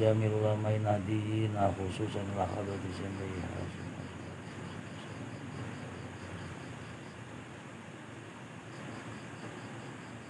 jamil ulamain nadiyin khususan lahadati sendiri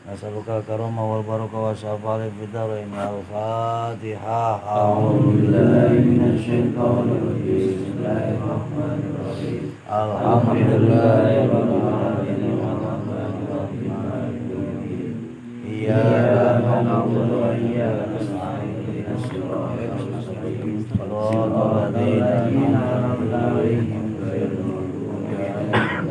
nasalukal karomah wal barakah wa syafa'al fidarain al-fatihah. A'udzu billahi minasyaitonir rajim. Bismillahirrahmanirrahim. Alhamdulillahi rabbil alamin arrahmanir rahim maliki yaumiddin. Iyyaka na'budu wa iyyaka nasta'in ihdinas siratal mustaqim siratal ladzina an'amta 'alaihim ghairil maghdubi 'alaihim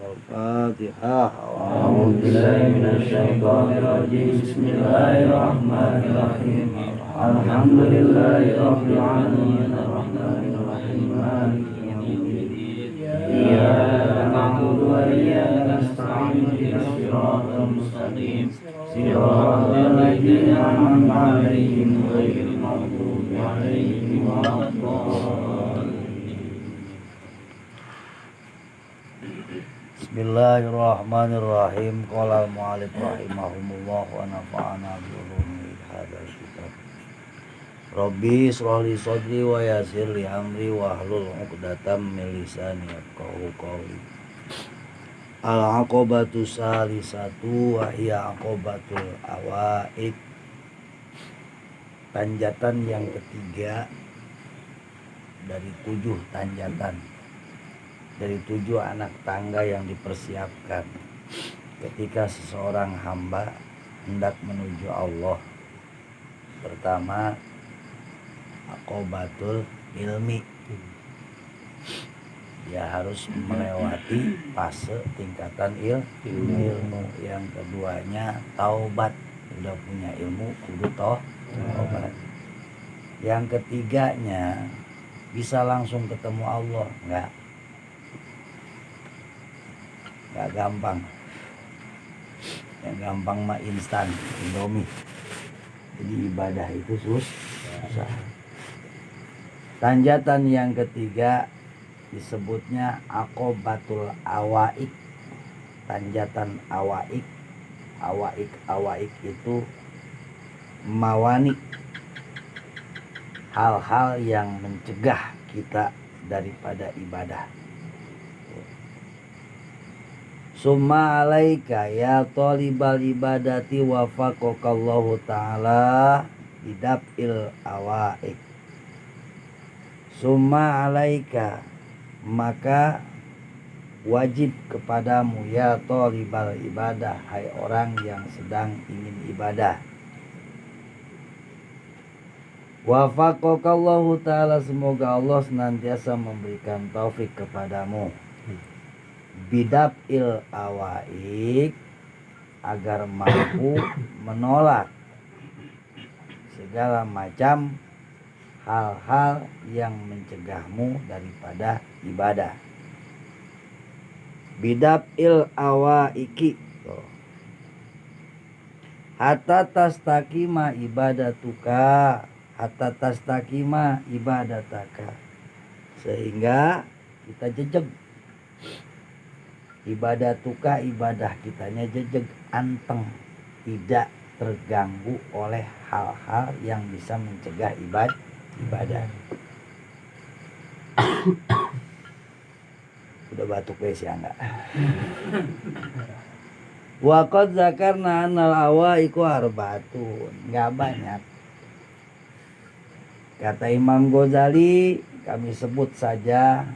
Al-Fatihah. A'udzu billahi minasyaitonir rajim. Bismillahirrahmanirrahim. Alhamdulillahi rabbil alamin arrahmanir rahim maliki yaumiddin. Iyyaka na'budu wa iyyaka nasta'in ihdinas siratal mustaqim siratal ladzina an'amta 'alaihim ghairil maghdubi 'alaihim waladdallin. Bismillahirrahmanirrahim. Qala al-mu'allif rahimahumullah wa nafa'ana bi ulumi hadzal kitab. Rabbi shrah li sadri wa yassir li amri wa hlul 'uqdatam min lisani yafqahu qawli. Al-aqabatu salisatu wa hiya aqabatul awaid. Tanjatan yang ketiga dari 7 tanjatan, dari 7 anak tangga yang dipersiapkan ketika seseorang hamba hendak menuju Allah. Pertama, aqobatul ilmi, dia harus melewati fase tingkatan ilmu. Yang keduanya taubat, udah punya ilmu kudu taubat. Yang ketiganya bisa langsung ketemu Allah, enggak gampang. Yang gampang mah instan, Indomie. Jadi ibadah itu susah. Tanjatan yang ketiga disebutnya aqobatul awaik. Tanjatan awaik. Awaik itu mawani, hal-hal yang mencegah kita daripada ibadah. Summa alaika ya talibal ibadati wafaqakallahu ta'ala bidaf'il awaik. Summa alaika, maka wajib kepadamu ya talibal ibadah, hai orang yang sedang ingin ibadah. Wafaqakallahu ta'ala, semoga Allah senantiasa memberikan taufik kepadamu. Bidaf'il awaik, agar mampu menolak segala macam hal-hal yang mencegahmu daripada ibadah. Bidaf'il awaiki, hatta tastaqima ibadatuka, hatta tastaqima ibadataka, sehingga kita jejeg. Ibadatuka, ibadah kitanya jejeg, anteng, tidak terganggu oleh hal-hal yang bisa mencegah ibadah. Udah batuk guys ya enggak? Wa qad zakarna annal awaiku arbaatun, enggak banyak. Kata Imam Ghazali, kami sebut saja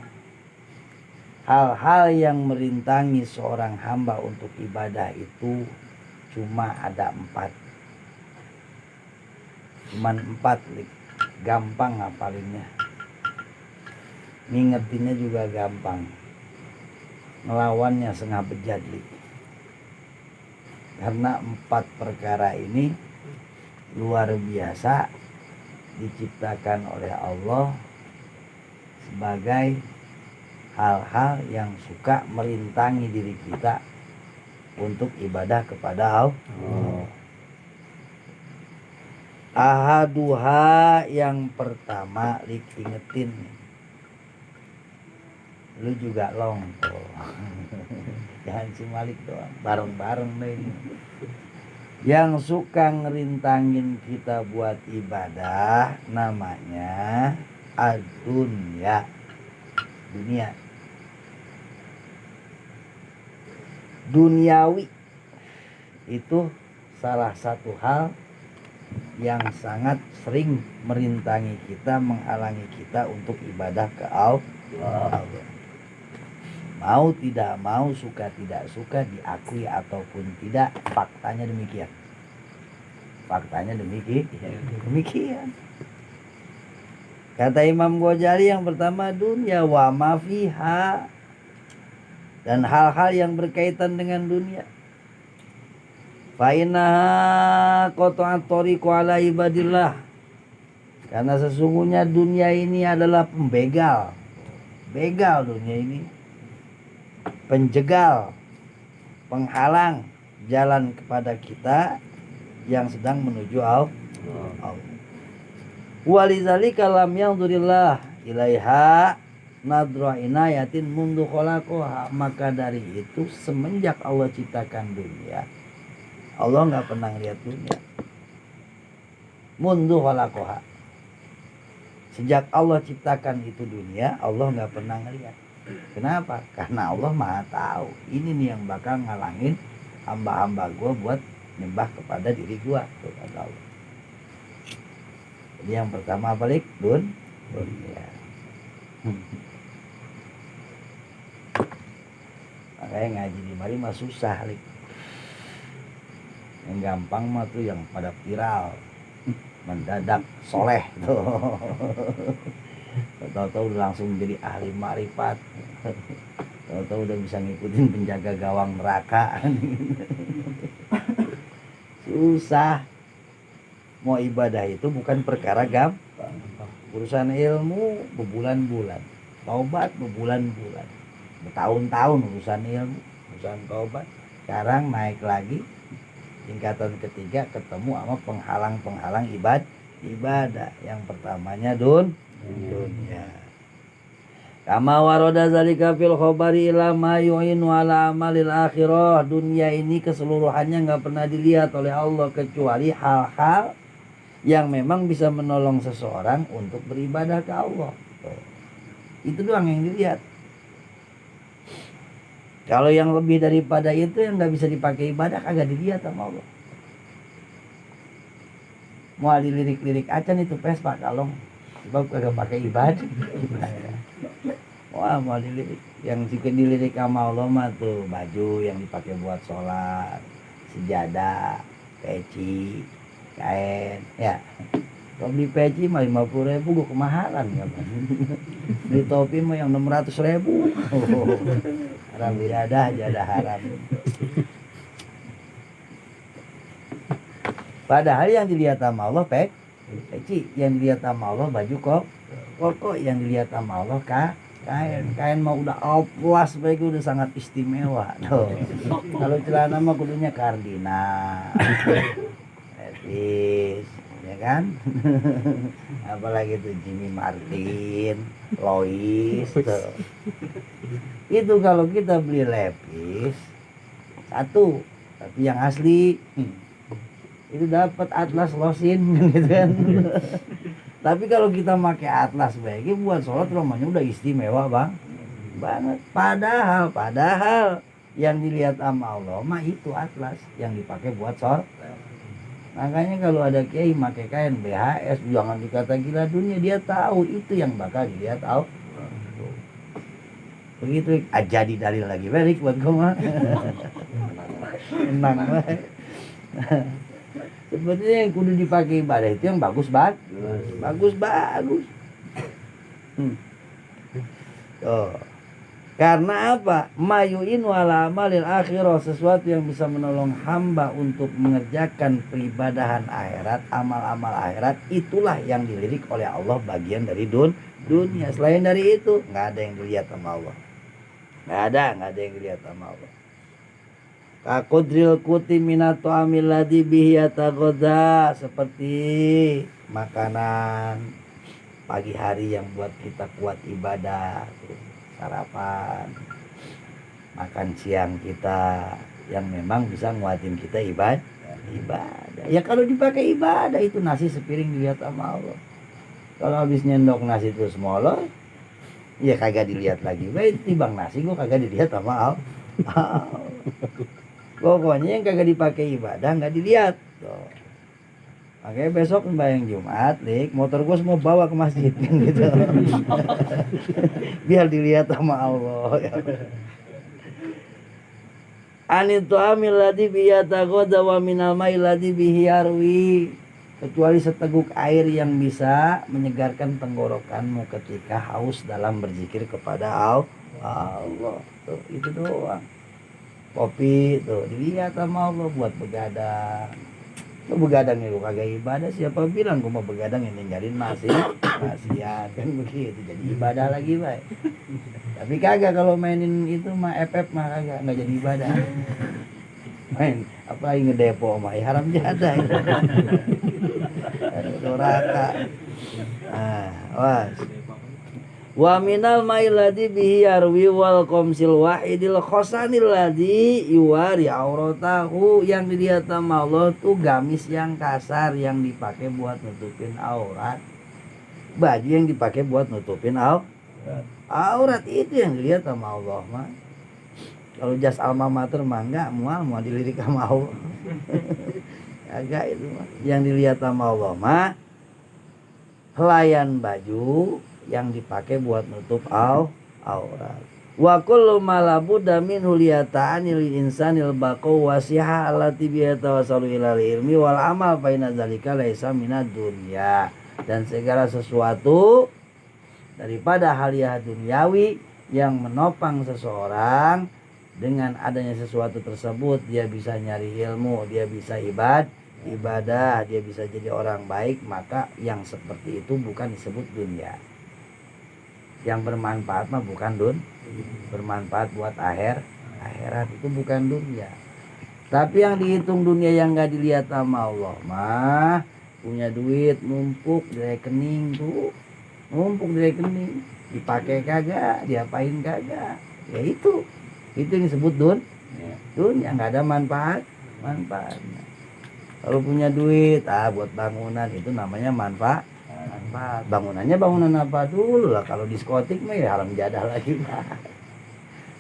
hal-hal yang merintangi seorang hamba untuk ibadah itu cuma ada 4. Cuman 4, gampang ngapalinnya. Ngingetinnya juga gampang. Ngelawannya setengah bejat. Karena 4 perkara ini luar biasa, diciptakan oleh Allah sebagai hal-hal yang suka merintangi diri kita untuk ibadah kepada Allah. Ahaduha, yang pertama, ingetin. Lu juga long tuh. Jangan si Malik doang, bareng-bareng deh ini. Yang suka ngerintangin kita buat ibadah namanya ad-dunya, dunia. Duniawi itu salah satu hal yang sangat sering merintangi kita, menghalangi kita untuk ibadah ke Allah. Mau tidak mau, suka tidak suka, diakui ataupun tidak, faktanya demikian. Faktanya demikian. Kata Imam Ghazali, yang pertama dunia wa ma fiha, dan hal-hal yang berkaitan dengan dunia. Fa innaha qata'at tariqu ala ibadillah, karena sesungguhnya dunia ini adalah pembegal. Begal dunia ini, penjegal, penghalang jalan kepada kita yang sedang menuju Allah. Walizalika lam yanzurillah ilaiha nadra inayatin mundu khalaqaha, maka dari itu semenjak Allah ciptakan dunia, Allah nggak pernah lihat dunia. Mundu khalaqaha, sejak Allah ciptakan itu dunia, Allah nggak pernah ngelihat. Kenapa? Karena Allah maha tahu ini nih yang bakal ngalangin hamba-hamba gue buat nyembah kepada diri gue, kepada Allah. Jadi yang pertama balik dunia. Makanya ngaji di mari mah susah, Lik. Yang gampang mah tuh yang pada viral, mendadak soleh tuh. Tahu-tahu udah langsung jadi ahli makrifat. Tahu-tahu udah bisa ngikutin penjaga gawang neraka. Susah. Mau ibadah itu bukan perkara gampang. Urusan ilmu berbulan-bulan, taubat berbulan-bulan, bertahun-tahun urusan ilmu, urusan taubat. Sekarang naik lagi Tingkatan ketiga ketemu sama penghalang-penghalang ibadah. Yang pertamanya dunia. Kama waroda zalika fil khobari ila ma yu'inu ala amalil akhirah. Dunia ini keseluruhannya nggak pernah dilihat oleh Allah kecuali hal-hal yang memang bisa menolong seseorang untuk beribadah ke Allah. Itu doang yang dilihat. Kalau yang lebih daripada itu yang nggak bisa dipakai ibadah kagak dilihat sama Allah. Mau dilirik-lirik acan itu Vespa kalau sebab kagak pakai ibadah. Wah, mau dilirik. Yang jika dilirik sama Allah mah tuh baju yang dipakai buat sholat, sejadah, peci, kain, ya. Kalau beli peci mah 50.000 gua kemahalan ya, beli topi mah yang 600.000. Haram bidadah, jadah haram. Padahal yang dilihat sama Allah peci, yang dilihat sama Allah baju koko, yang dilihat sama Allah kain mah udah oplas baik, udah sangat istimewa tuh. Kalau celana mah kudunya Cardinal, Levi's, ya kan? Apalagi tuh Jimmy Martin, Lois tuh. Itu kalau kita beli Levi's satu, tapi yang asli itu dapat Atlas Losin gitu kan. Tapi kalau kita pakai Atlas baiknya buat sholat rumahnya udah istimewa banget. Padahal yang dilihat sama Allah mah itu Atlas yang dipakai buat sholat. Makanya kalau ada kiai pakai kain BHS jangan dikata gila dunia, dia tahu itu yang bakal dilihat Allah. Begitu jadi dalil lagi balik buat gue mah. Menang banget. Sebenarnya yang kudu dipakai ibadah itu yang bagus. Oh. Karena apa? Mayu'in wala amalil akhirah, sesuatu yang bisa menolong hamba untuk mengerjakan peribadahan akhirat, amal-amal akhirat, itulah yang dilirik oleh Allah bagian dari dunia. Selain dari itu, nggak ada yang dilihat sama Allah. Nggak ada yang dilihat sama Allah. Kakudril kuti minato amil ladhi bihiyata goda, seperti makanan pagi hari yang buat kita kuat ibadah, sarapan, makan siang kita yang memang bisa nguatin kita ibadah. Ya kalau dipakai ibadah itu nasi sepiring dilihat sama Allah. Kalau habis nyendok nasi terus molor, ya kagak dilihat lagi. Baik tibang nasi gua kagak dilihat sama Allah. Pokoknya yang kagak dipakai ibadah nggak dilihat. Tuh. Makanya besok sembahyang Jumat, motor gue semua bawa ke masjid kan gitu. Biar dilihat sama Allah. Anitu amil ladhi biyatagoda wa minal ma'i ladhi bihiyarwi, kecuali seteguk air yang bisa menyegarkan tenggorokanmu ketika haus dalam berzikir kepada Allah. Tuh, itu doang. Kopi tuh dilihat sama Allah buat begadang. Lu begadang itu kagak ibadah, siapa bilang gua mau begadang yang ninggalin nasihat kan begitu, jadi ibadah lagi baik. Tapi kagak kalau mainin itu mah FF mah kagak, nggak jadi ibadah. Main apalagi ngedepo mah ya haram jadah itu. Doraka. Was. Wa minal ma'il ladhi bihi yarwi wal qomsil wahidil khosanil ladhi yuwari auratahu, yang dilihat sama Allah tuh gamis yang kasar yang dipakai buat nutupin aurat, baju yang dipakai buat nutupin aurat itu yang dilihat sama Allah mah. Kalau jas alma mater mah enggak mau dilirik sama Allah. Agak itu mah yang dilihat sama Allah mah helaian baju yang dipakai buat nutup aurat. Wa kullu ma la budda minhu liyata'anil insanil baqaw wasiha allati biha tawassalu ilal ilmi wal amal fa inna dzalika laisa minad dunya. Dan segala sesuatu daripada hal-hal duniawi yang menopang seseorang, dengan adanya sesuatu tersebut dia bisa nyari ilmu, dia bisa ibadah, dia bisa jadi orang baik, maka yang seperti itu bukan disebut dunia. Yang bermanfaat mah bukan bermanfaat buat akhirat itu bukan dunia. Tapi yang dihitung dunia yang nggak dilihat sama Allah mah punya duit numpuk di rekening tuh, numpuk di rekening, dipakai kagak, diapain kagak, ya itu yang disebut dunia nggak ada manfaatnya. Kalau punya duit buat bangunan itu namanya manfaat. Bangunannya bangunan apa dulu lah, kalau diskotik mah ya haram jadah lagi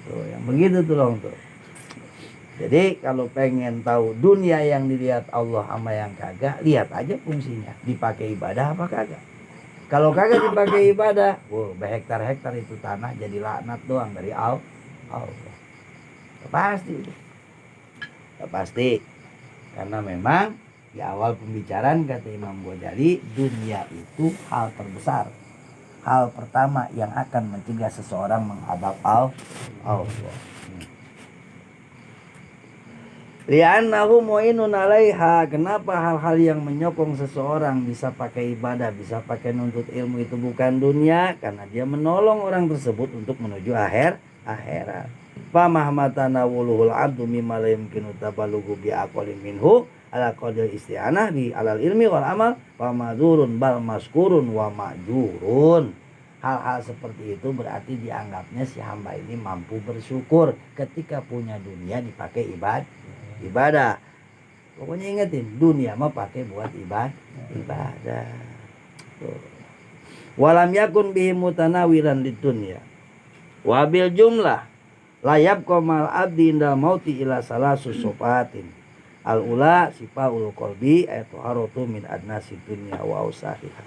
tuh yang begitu tuh tuh. Jadi kalau pengen tahu dunia yang dilihat Allah sama yang kagak, lihat aja fungsinya, dipakai ibadah apa kagak. Kalau kagak dipakai ibadah, berhektar-hektar itu tanah jadi laknat doang dari Allah. Pasti. Karena memang di awal pembicaraan kata Imam Ghazali, dunia itu hal terbesar, hal pertama yang akan mencegah seseorang menghadap Allah. Li'annahu mu'inun 'alaiha. Kenapa hal-hal yang menyokong seseorang bisa pakai ibadah, bisa pakai nuntut ilmu itu bukan dunia? Karena dia menolong orang tersebut untuk menuju akhirat. Fa mahmatana wuluhul 'abdu mimma la yumkinu tabalughu bi aqalin minhu ala qadri isti'anah bi alal ilmi wal amal wa madzurun bal maskurun wa ma'jurun. Hal-hal seperti itu berarti dianggapnya si hamba ini mampu bersyukur ketika punya dunia dipakai ibadah. Pokoknya ingetin, dunia mah pakai buat ibadah. Walam yakun bihi mutanawiran lidunya. Wabil jumlah layab komal abdi indal mauti ila salasus sofatin. Al-ula sifaul qalbi ayatuharotu min adnasi dunya wa usahiha.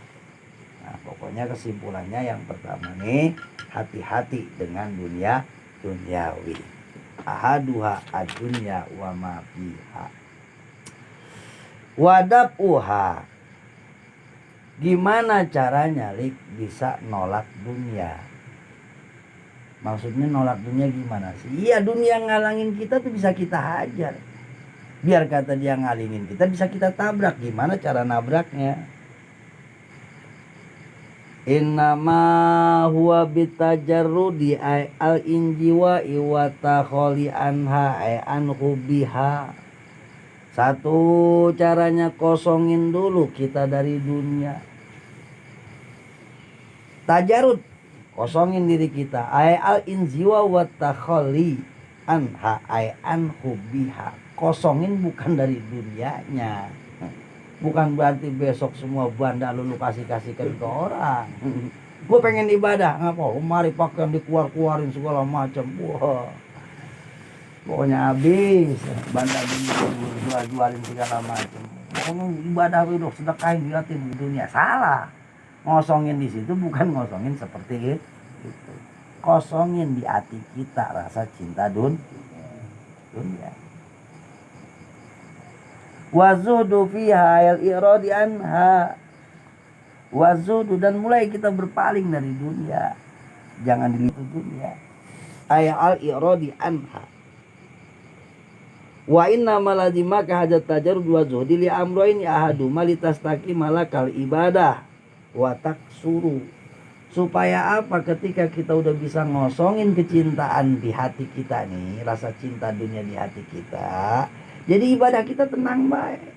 Nah, pokoknya kesimpulannya yang pertama nih, hati-hati dengan duniawi. Ahaduha adunya wa ma fiha. Wadapuha. Gimana caranya bisa nolak dunia? Maksudnya nolak dunia gimana sih? Iya, dunia ngalangin kita tuh bisa kita hajar. Biar kata dia ngalingin kita bisa kita tabrak. Gimana cara nabraknya? Innama huwa bitajarrudi al injiwa wa takholi anha an hubiha. Satu caranya kosongin dulu kita dari dunia. Tajarud, kosongin diri kita. Al injiwa wa takholi anha an hubiha. Kosongin bukan dari dunianya. Bukan berarti besok semua banda lu kasihkan ke orang. Gue pengen ibadah, ngapa? Mari pakaian dikeluarin segala macam. Wah, pokoknya habis. Banda jualin segala macam. Pokoknya ibadah itu sedekahin dilihatin di dunia. Salah. Ngosongin di situ bukan ngosongin seperti itu. Kosongin di hati kita rasa cinta dunia. Wazudu fiha al-iradi anha. Wazudu, dan mulai kita berpaling dari dunia. Jangan dilihat dunia. Al-iradi anha. Wa inna maladimaka hajat tajarud wa zuhdi li amroini ahadu malitastaqi malakal ibadah wa taksuru. Supaya apa? Ketika kita udah bisa ngosongin kecintaan di hati kita nih, rasa cinta dunia di hati kita, jadi ibadah kita tenang baik.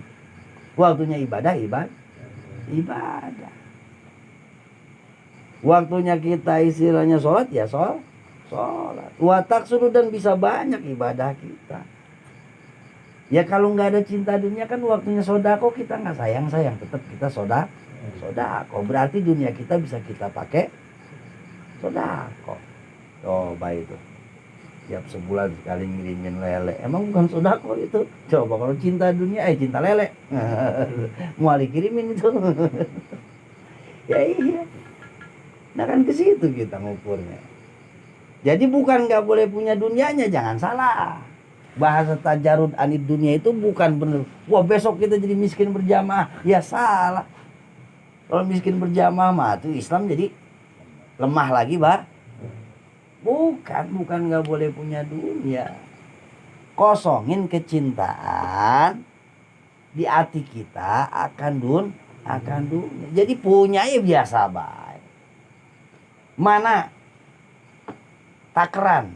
Waktunya ibadah. Waktunya kita istilahnya sholat ya sholat. Watak suruh, dan bisa banyak ibadah kita. Ya kalau nggak ada cinta dunia kan waktunya sodako kita nggak sayang, tetap kita sodako. Berarti dunia kita bisa kita pakai sodako. Coba itu. Tiap sebulan sekali ngirimin lele. Emang bukan sodako itu? Coba kalau cinta dunia, cinta lele. Mau dikirimin itu. Ya iya. Nah kan ke situ kita ngukurnya. Jadi bukan nggak boleh punya dunianya, jangan salah. Bahasa tajarud anid dunia itu bukan bener. Wah besok kita jadi miskin berjamaah. Ya salah. Kalau miskin berjamaah mah itu Islam jadi lemah lagi, Bah. Bukan nggak boleh punya dunia. Kosongin kecintaan di hati kita akan dunia. Jadi punya ya biasa baik. Mana takaran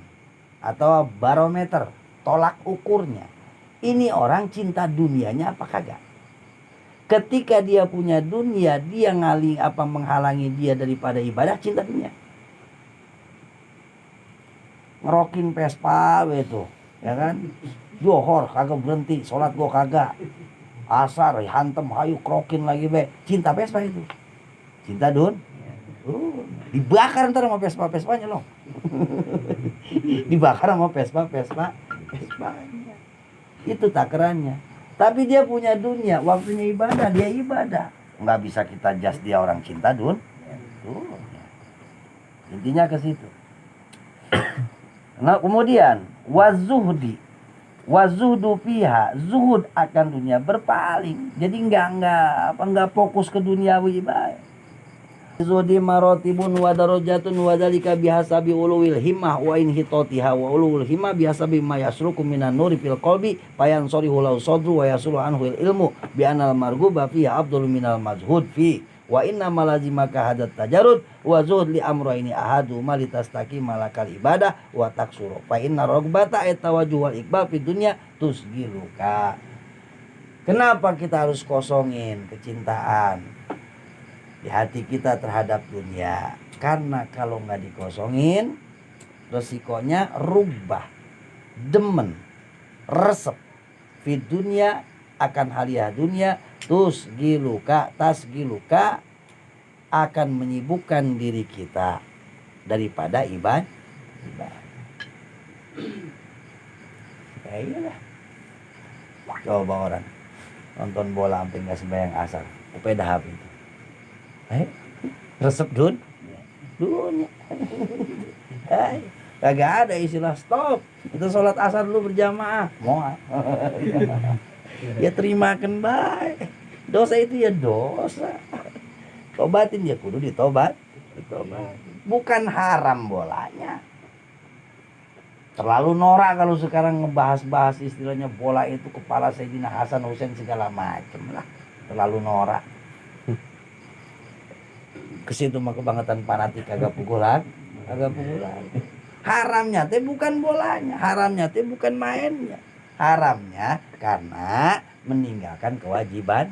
atau barometer tolak ukurnya? Ini orang cinta dunianya apa kagak? Ketika dia punya dunia, dia menghalangi dia daripada ibadah, cinta dunia. Ngerokin Vespa itu, ya kan? Johor kagak berhenti, sholat gua kagak. Asar hantem hayu krokin lagi be. Cinta Vespa itu. Cinta dibakar ntar sama Vespanya loh. Dibakar sama Vespanya. Itu takarannya. Tapi dia punya dunia, waktunya ibadah, dia ibadah. Nggak bisa kita jas dia orang cinta dunia. Intinya ke situ. Nah, kemudian wazuhdu fiha, zuhud akan dunia, berpaling. Jadi enggak fokus ke duniawi baik. Zuhdi marotibun wa darajatun wa dzalika bihasabi ulul himmah wa in hitatiha wa ulul himmah bihasabi ma yasruku minan nuri fil qalbi fayansarihu lahu sadru wa yasulu anhu ilmu bi anal marghuba fiha afdalu minal mazhud fi wa inna malazimaka hadat tajarrud wa zuhd li amrayni ahadu malitastaqi malakal ibadah wa taksuru fa inna ragbata atawajjuh wal iqbal fid dunya tusgiluka. Kenapa kita harus kosongin kecintaan di hati kita terhadap dunia? Karena kalau nggak dikosongin, resikonya rubah, demen, resep di dunia akan haliah dunia, tasgiluka akan menyibukkan diri kita daripada ibadah. Ya iyalah. Coba orang nonton bola sampai nggak sembahyang asar, upeda HP itu. Resep dunia. Kagak ada istilah stop. Itu sholat asar dulu berjamaah. Mau ya terimakan baik. Dosa itu ya dosa. Tobatin ya kudu ditobat. Bukan haram bolanya. Terlalu norak kalau sekarang ngebahas-bahas istilahnya bola itu kepala Sayyidina Hasan Husain segala macem lah. Terlalu norak. Kesitu mah kebangetan fanatik kagak pukulan. Haramnya teh bukan bolanya, haramnya teh bukan mainnya. Haramnya karena meninggalkan kewajiban.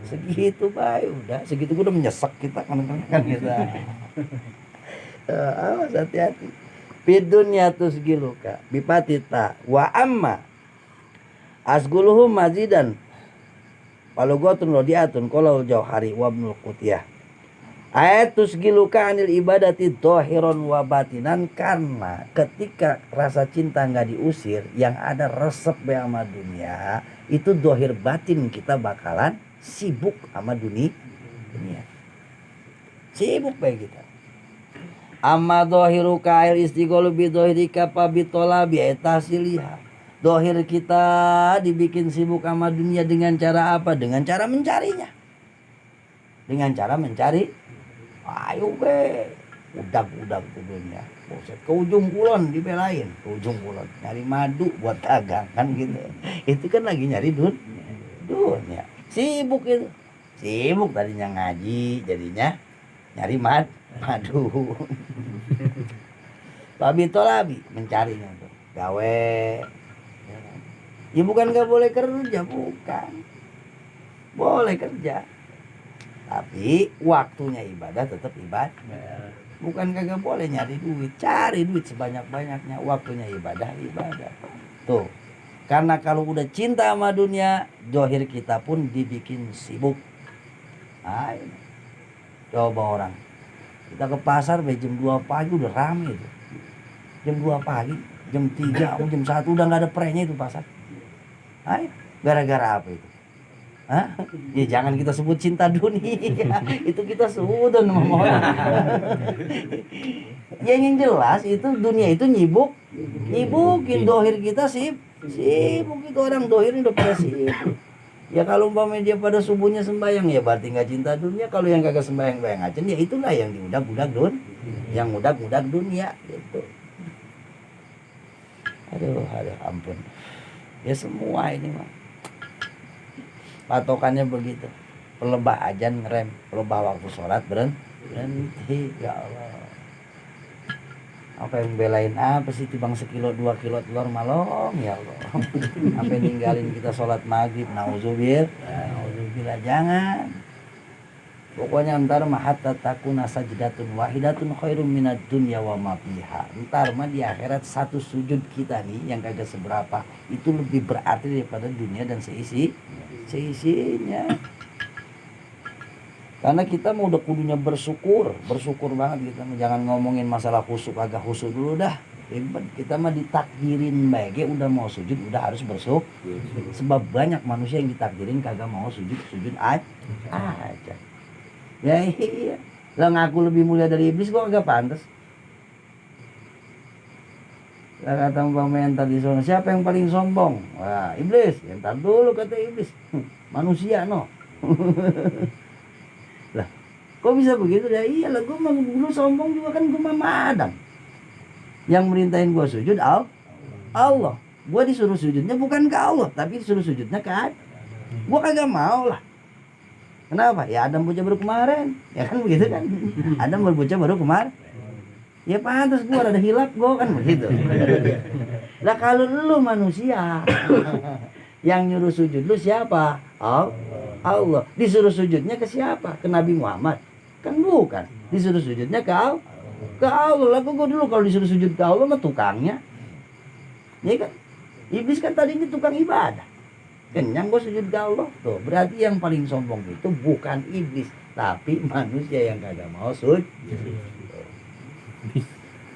Segitu baik udah, segitu udah menyesek kita kan kita. Awas hati-hati. Bidunya tusgiluka bipatita wa amma asguluhum mazidan palugotun rodiatun kalau jauhari wabnul qutiyah. Ayatus giluka anil ibadati dohiron wa batinan, karena ketika rasa cinta nggak diusir, yang ada resep sama dunia, itu dohir batin kita bakalan sibuk sama dunia. Sibuk baik kita. Amma dohiru kail istigholu bidohirika pabitola bi'etasiliha. Dohir kita dibikin sibuk sama dunia dengan cara apa? Dengan cara mencarinya. Dengan cara mencari. Ayo be, udak tuh dunia. Boset ke ujung kulon dibelain, ke ujung kulon nyari madu buat dagang kan gitu. Itu kan lagi nyari dunia. Sibuk itu. Sibuk tadinya ngaji, jadinya nyari madu. Babi tolabi mencarinya tuh. Gawe. Ya bukan gak boleh kerja, bukan. Boleh kerja. Tapi waktunya ibadah tetap ibadah. Bukan kagak boleh nyari duit, cari duit sebanyak-banyaknya. Waktunya ibadah. Tuh. Karena kalau udah cinta sama dunia, dohir kita pun dibikin sibuk. Ayo. Coba orang. Kita ke pasar jam 2 pagi udah rame itu. Jam 2 pagi, jam 3, jam 1 udah gak ada prenya itu pasar. Ayo. Gara-gara apa itu? Hah? Ya jangan kita sebut cinta dunia. Itu kita sudah nama orang. Yang jelas itu dunia itu nyibukin dohir kita sibuk itu orang dohirnya udah pada sibuk. Ya kalau umpamanya dia pada subuhnya sembahyang ya berarti nggak cinta dunia. Kalau yang kagak sembahyang aja ya itulah yang diudak-udak yang udak-udak dunia gitu. Aduh ampun. Ya semua ini mah. Patokannya begitu. Pelebah ajan ngerem, pelebah waktu sholat berhenti. Ya Allah. Apa yang belain apa sih tibang sekilo 2 kilo telur malong ya Allah. Sampai ninggalin kita sholat maghrib, nauzubillah jangan. Pokoknya ntar mah hatta takuna sajdatun wahidatun khairum minad dunya wa ma fiha. Ntar mah di akhirat satu sujud kita nih yang kagak seberapa itu lebih berarti daripada dunia dan seisinya. Karena kita mau udah kudunya bersyukur banget kita. Jangan ngomongin masalah khusyuk agak khusyuk dulu dah. Kita mah ditakdirin baik udah mau sujud udah harus bersyukur. Sebab banyak manusia yang ditakdirin kagak mau sujud aja. Ya iya. Lah ngaku lebih mulia dari iblis kok agak pantas. Lah kata umpamanya tadi sono, siapa yang paling sombong? Wah, iblis. Ya entar dulu kata iblis. Manusia no. Lah, kok bisa begitu? Ya iyalah gua mah dulu sombong juga kan gua Mama Adam. Yang merintahin gua sujud Allah. Gua disuruh sujudnya bukan ke Allah, tapi disuruh sujudnya ke Adam. Gua kagak mau lah. Kenapa? Ya Adam bocah baru kemarin. Ya kan begitu kan? Adam bocah baru kemarin. Ya pantas gua ada hilap gua kan begitu. Lah kalau lu manusia yang nyuruh sujud lu siapa? Allah. Disuruh sujudnya ke siapa? Ke Nabi Muhammad? Kan bukan. Disuruh sujudnya ke Allah. Lah gua dulu kalau disuruh sujud ke Allah mah tukangnya. Ya kan? Iblis kan tadi ini tukang ibadah. Kenyang gua sujud ke Allah. Tuh, berarti yang paling sombong itu bukan iblis, tapi manusia yang kagak mau sujud.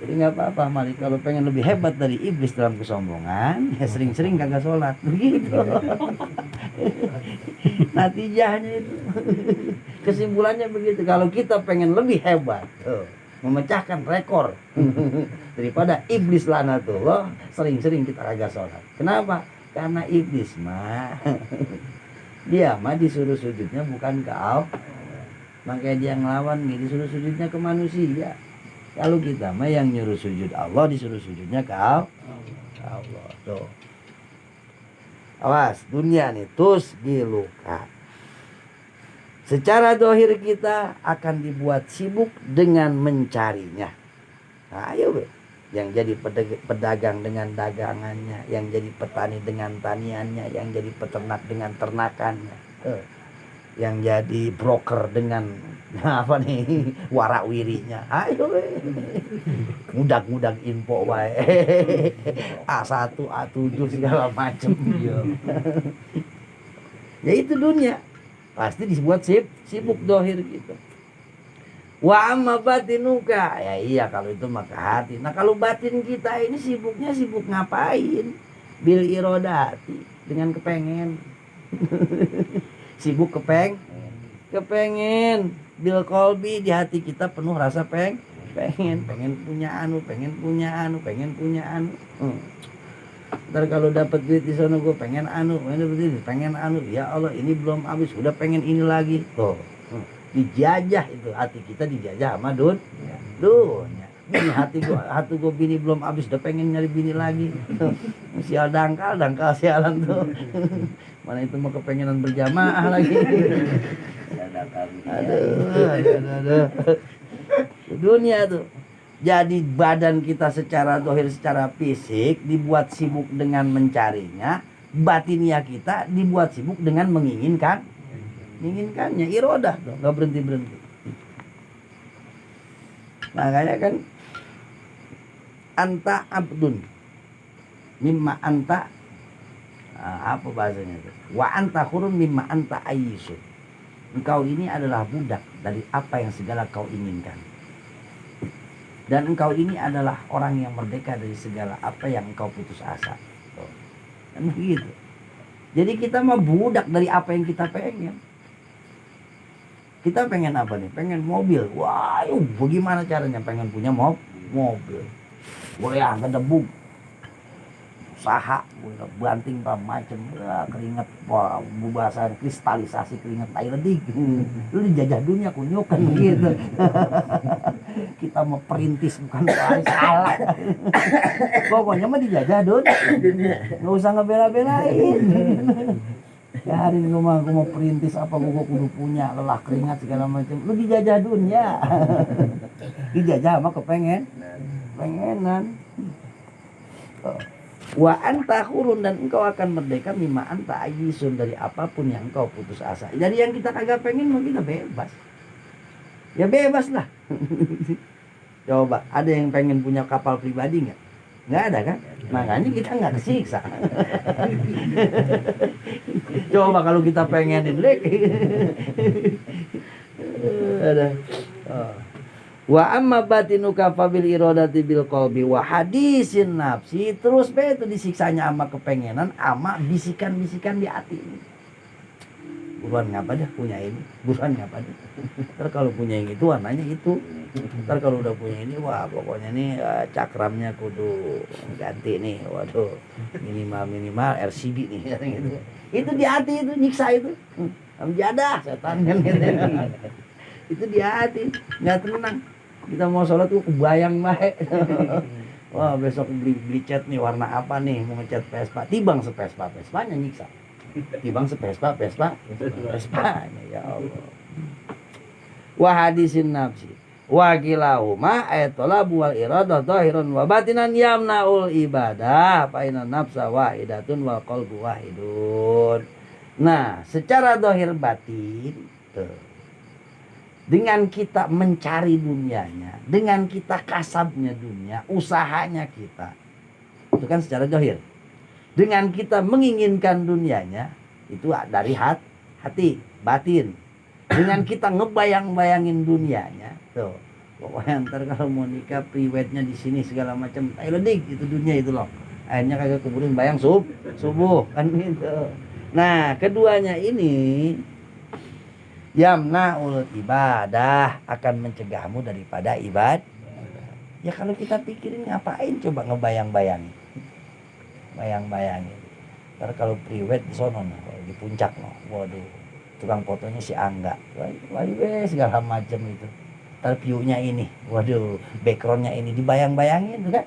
Jadi nggak apa-apa Malik, kalau pengen lebih hebat dari iblis dalam kesombongan ya sering-sering kagak sholat begitu. Natijahnya itu. Kesimpulannya begitu. Kalau kita pengen lebih hebat memecahkan rekor daripada iblis lanatullah, sering-sering kita kagak sholat. Kenapa? Karena iblis mah dia mah disuruh sujudnya bukan ke Allah, makanya dia ngelawan nih, disuruh sujudnya ke manusia. Kalau kita mah yang nyuruh sujud Allah, disuruh sujudnya ke Allah. Tuh. Awas, dunia nih tus giluka. Secara dohir kita akan dibuat sibuk dengan mencarinya. Nah, ayo be. Yang jadi pedagang dengan dagangannya, yang jadi petani dengan taniannya, yang jadi peternak dengan ternakannya, yang jadi broker dengan apa nih warawirinya. Ayo mudak info bae. A1 A7 segala macam. Ya itu dunia pasti dibuat sibuk dohir gitu. Wa amma batinuka, ya iya kalau itu maka hati. Nah kalau batin kita ini sibuknya sibuk ngapain? Bil irodati, dengan kepengen. Sibuk kepengen. Bil kolbi, di hati kita penuh rasa pengen punya anu. Ntar kalau dapat duit di sana gue pengen anu. Ya Allah ini belum habis, udah pengen ini lagi. Tuh. Dijajah itu hati kita, dijajah sama dunia. Ini hati gua bini belum habis udah pengen nyari bini lagi. Sial dangkal sialan tuh. Mana itu mau kepengenan berjamaah lagi. Aduh. Dunia tuh. Jadi badan kita secara dohir, secara fisik dibuat sibuk dengan mencarinya, batinia kita dibuat sibuk dengan menginginkannya, irodah tuh, nggak berhenti. Makanya kan anta abdun mimma anta apa bahasanya itu? Wa anta hurun mimma anta ayyisun. Engkau ini adalah budak dari apa yang segala kau inginkan. Dan engkau ini adalah orang yang merdeka dari segala apa yang engkau putus asa. Kan begitu. Jadi kita mah budak dari apa yang kita pengen. Kita pengen apa nih? Pengen mobil. Wah, bagaimana caranya pengen punya mobil? Boleh angkat debu. Usaha, banting macam keringat, bubasan kristalisasi keringat air ledik. Lu dijajah dunia kunyuk kan gitu. Kita mau perintis bukan salah. Pokoknya mah dijajah dunia. Enggak usah ngebela-belain. Ya hari ini gua mau perintis apa gua kudu punya lelah keringat segala macam. Lu dijajah dunia. Dijajah mah pengenan. Wa anta hurun, dan engkau akan merdeka mimma anta ayisun, dari apapun yang engkau putus asa. Jadi yang kita kagak pengen mah kita bebas. Ya bebas lah. Coba ada yang pengen punya kapal pribadi nggak? Nggak ada kan? Makanya kita nggak kesiksa. Coba kalau kita pengenin lek. Ada. Wa amma batinuka fabil iradati bil qalbi wa hadisin nafsi. Terus itu disiksanya ama kepengenan, ama bisikan-bisikan di hati ini. Buruan ngapa dah punya ini, buruan ngapa dah. Ntar kalau punya yang itu warnanya itu, ntar kalau udah punya ini, wah pokoknya nih cakramnya kudu ganti nih, waduh minimal RCB nih gitu. Itu di hati itu nyiksa itu, jadah setan kan gitu. Itu di hati, nggak tenang. Kita mau sholat tuh kebayang baik. Wah besok beli cat nih warna apa nih, mau ngecat Vespa, tibang Vespanya nyiksa. Tibang Vespa ya Allah. Wa hadisin nafsi wa kilahuma ayatolabu wal iradah zahirun wa batinan yamnaul ibadah fa inna nafsa wahidatun wal qalbu wahidun. Nah secara zahir batin tuh, dengan kita mencari dunianya, dengan kita kasabnya dunia, usahanya kita, itu kan secara zahir. Dengan kita menginginkan dunianya, itu dari hati, batin. Dengan kita ngebayang-bayangin dunianya, tuh. Pokoknya ntar kalau mau nikah, priwetnya di sini segala macam, ayo dik, itu dunia itu loh. Akhirnya kagak kuburin bayang subuh, kan gitu. Nah, keduanya ini yamnaul ibadah, akan mencegahmu daripada ibadah. Ya kalau kita pikirin ngapain coba ngebayang-bayangin. Bayangin. Ntar kalau priwet di sono di puncak waduh, tukang fotonya si Angga, waduh segala macam itu. Ntar view-nya ini, waduh background-nya ini, dibayang-bayangin tuh kan.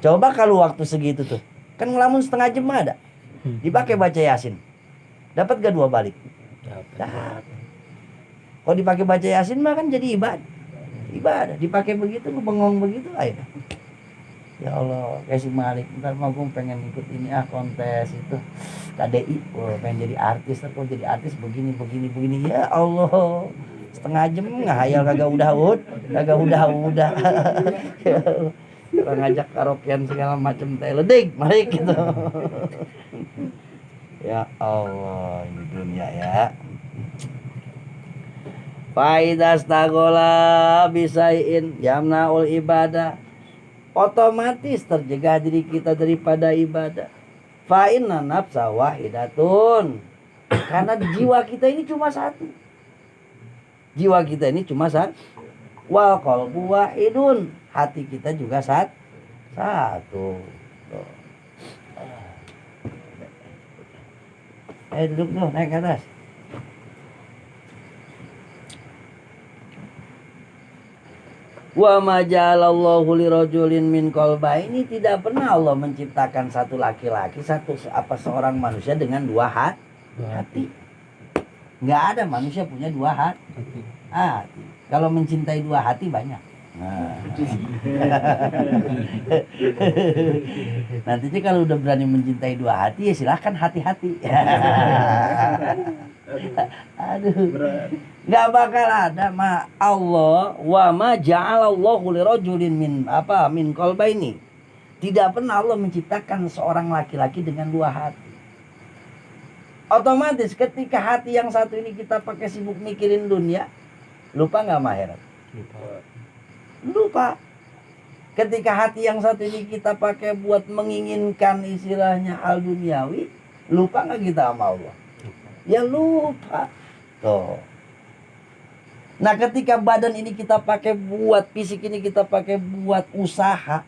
Coba kalau waktu segitu tuh, kan ngelamun setengah jam ada, dipakai baca Yasin, dapat gak 2 balik? Dapat. Kalau dipakai baca Yasin mah kan jadi ibadah. Dipakai begitu, bengong begitu aja. Ya Allah, kasih Malik, ntar mau gue pengen ikut ini kontes itu KDI, pengen jadi artis, ntar kalau jadi artis begini. Ya Allah, setengah jam ngahayal kagak udah. Orang ngajak karaokean segala macam teledik, Malik gitu. Ya Allah, ini dunia ya. Faidas tagola bisain yamnaul ibadah, otomatis terjaga diri kita daripada ibadah. Fa inna nafsa wahidatun, karena jiwa kita ini cuma satu. Jiwa kita ini cuma satu. Wal qalbu wahidun, hati kita juga satu. Duduk tuh, naik ke atas. Wa ma ja'alallahu lirajulin min qalbaini, tidak pernah Allah menciptakan satu laki-laki, seorang manusia dengan 2 hati. Enggak ada manusia punya 2 hati. Kalau mencintai 2 hati banyak. Nah. Nantinya kalau udah berani mencintai 2 hati, ya silahkan hati-hati. Aduh, nggak bakal ada Allah wa ma ja'alallahu lirajulin min qalbaini. Tidak pernah Allah menciptakan seorang laki-laki dengan 2 hati. Otomatis ketika hati yang satu ini kita pakai sibuk mikirin dunia, lupa nggak akhirat? Lupa. Ketika hati yang satu ini kita pakai buat menginginkan istilahnya hal duniawi, lupa nggak kita sama Allah? Ya lupa. Tuh. Nah ketika badan ini kita pakai buat, fisik ini kita pakai buat usaha,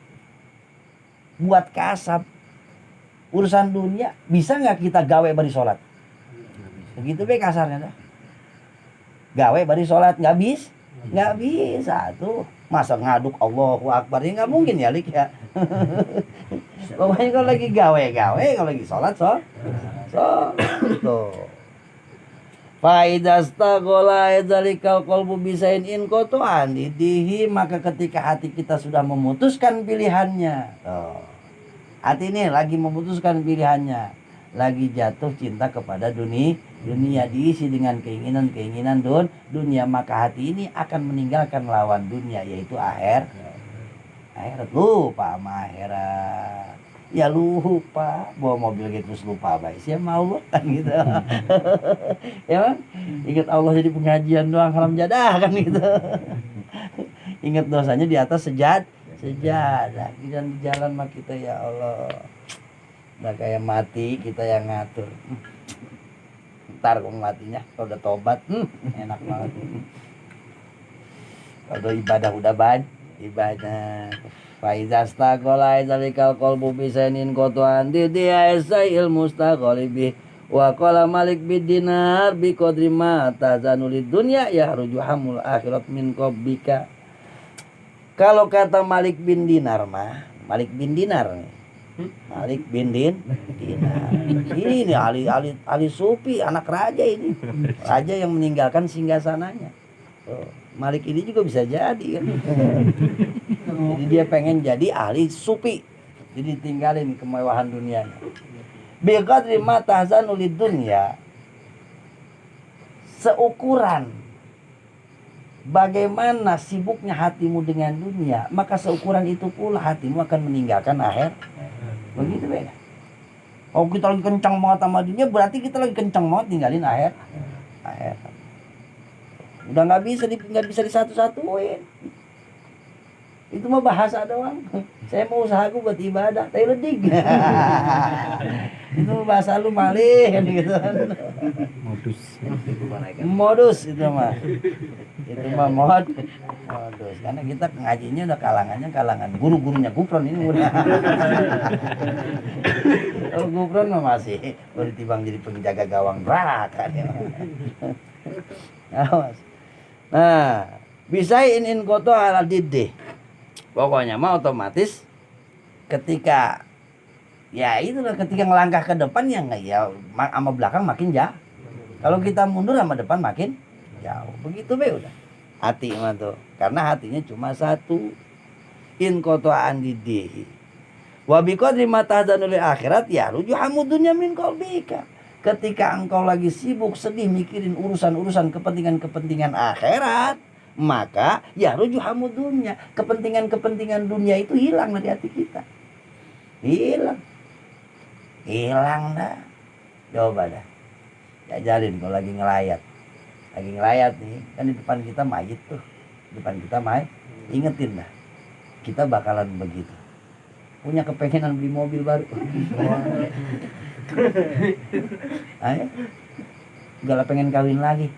buat kasab, urusan dunia, bisa nggak kita gawe bari sholat? Begitu be kasarnya dah. Gawe bari sholat nggak bisa tuh. Masa ngaduk Allahu Akbar, ya nggak mungkin ya Lik ya. Pokoknya kalau lagi gawe, kalau lagi sholat So, tuh. Faidastaghola idzalikal qalbu bisain in kotoan dihi, maka ketika hati kita sudah memutuskan pilihannya. Tuh. Hati ini lagi memutuskan pilihannya, lagi jatuh cinta kepada dunia diisi dengan keinginan dunia, maka hati ini akan meninggalkan lawan dunia, yaitu akhirat. Lupa sama akhirat. Ya lupa, bawa mobil gitu terus lupa baik siapa mau kan gitu. Ya kan? Ingat Allah jadi pengajian doang haram jadah kan gitu. Ingat dosanya di atas sejadah. Dan di jalan mah kita ya Allah. Udah kayak mati kita yang ngatur. Ntar kalau matinya kalau udah tobat enak banget. Kalau ibadah udah banyak ibadah. Faizastaqala idzalikal qalbu bisainin qatu'an dia isail mustaqalibi wa qala Malik bid dinar bi qadri ma tazanulid dunya ya rujuhamul akhirat min qabbika. Kalau kata Malik bin Dinar mah, Malik bin Dinar nih. Malik bin Dinar. Ini ahli sufi, anak raja ini. Raja yang meninggalkan singgasananya. Malik ini juga bisa jadi kan. Jadi dia pengen jadi ahli sufi. Jadi tinggalin kemewahan dunianya. Biqadri ma tahzanulid dunya. Seukuran bagaimana sibuknya hatimu dengan dunia, maka seukuran itu pula hatimu akan meninggalkan akhir. Begitu beda. Oh kita lagi kencang banget sama dunia, berarti kita lagi kencang banget tinggalin akhir. Udah nggak bisa disatu-satuin. Itu mah bahasa doang. Saya mau usahaku buat ibadah, tapi ledik. Itu bahasa lu malih gitu. Modus itu mah. Itu mah modus. Karena kita ngajinya udah kalangan guru-gurunya Gufron ini udah. Kalau Gufron mah masih baru timbang jadi penjaga gawang neraka ya. Awas. Nah, bisa in koto ala didih. Pokoknya mah otomatis ketika ya itulah ketika ngelangkah ke depan ya nggak ya sama belakang makin jauh. Kalau kita mundur sama depan makin jauh. Begitu be udah. Hati mah tuh. Karena hatinya cuma satu. In kotoan didihi. Wa biqadri ma tahzanul akhirat ya rujuhamu dunya min qalbika. Ketika engkau lagi sibuk sedih mikirin urusan-urusan kepentingan akhirat, maka ya rujuhamu dunya, kepentingan dunia itu hilang dari hati kita. Hilang dah. Coba dah. Jajalin kalau lagi ngelayat nih, kan di depan kita mayit tuh. Ingetin dah. Kita bakalan begitu. Punya kepengenan beli mobil baru. Ayo. Gak pengen kawin lagi.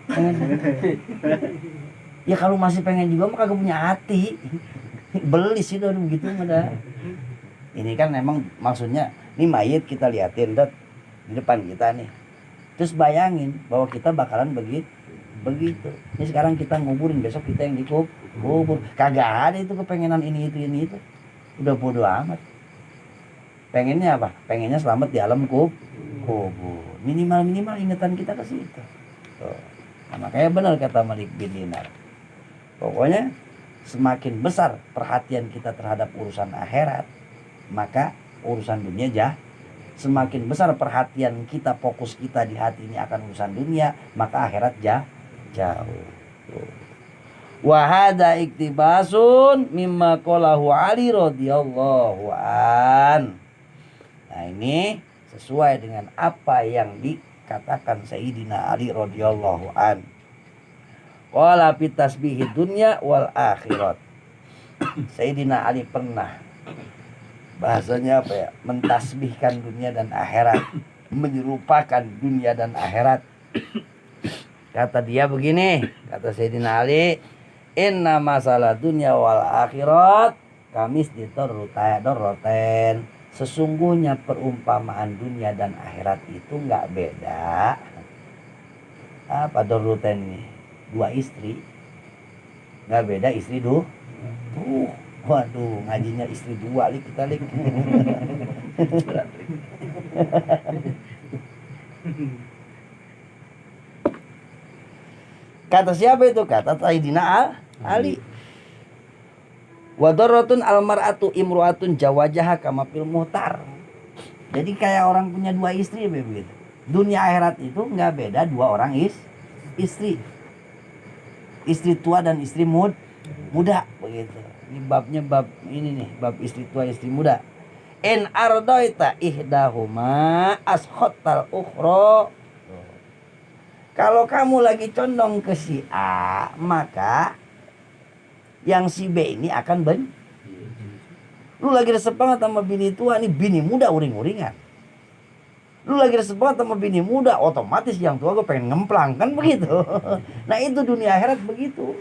Ya kalau masih pengen juga mah kagak punya hati. Beli sih udah begitu udah. Ini kan memang maksudnya ini mayit kita liatin di depan kita nih. Terus bayangin bahwa kita bakalan begitu. Ini sekarang kita nguburin, besok kita yang dikubur. Kagak ada itu kepengenan ini itu. Udah bodo amat. Pengennya apa? Pengennya selamat di alam kubur. Minimal ingatan kita ke situ. Nah, makanya benar kata Malik bin Dinar. Pokoknya semakin besar perhatian kita terhadap urusan akhirat, maka urusan dunia semakin besar perhatian kita, fokus kita di hati ini akan urusan dunia, maka akhirat jauh. Wa hadza iktibasun mimma qalahu Ali radhiyallahu an. Nah, ini sesuai dengan apa yang dikatakan Sayyidina Ali radhiyallahu an. Qala fi tasbihid dunya wal akhirat. Sayyidina Ali pernah bahasanya apa ya? Mentasbihkan dunia dan akhirat, menyerupakan dunia dan akhirat. Kata dia begini, kata Sayyidina Ali, inna masalah dunya wal akhirat kamis ditorroten. Sesungguhnya perumpamaan dunia dan akhirat itu enggak beda. Apa dorroten ini? Dua istri. Enggak beda istri waduh, ngajinya istri dua kita Kata siapa itu? Kata Sayyidina Ali. Wa darratun almar'atu imru'atun jawajaha kama fil muhtar. Jadi kayak orang punya dua istri begitu. Dunia akhirat itu nggak beda dua orang istri. Istri tua dan istri muda begitu. Ini babnya bab ini nih, bab istri tua istri muda. In ardaita ihdahuma ashottal ukhra. Kalau kamu lagi condong ke si A, maka yang si B ini akan lu lagi resep banget sama bini tua, nih bini muda uring-uringan. Lu lagi resep banget sama bini muda, otomatis yang tua gue pengen ngemplang, kan begitu. Nah itu dunia akhirat begitu.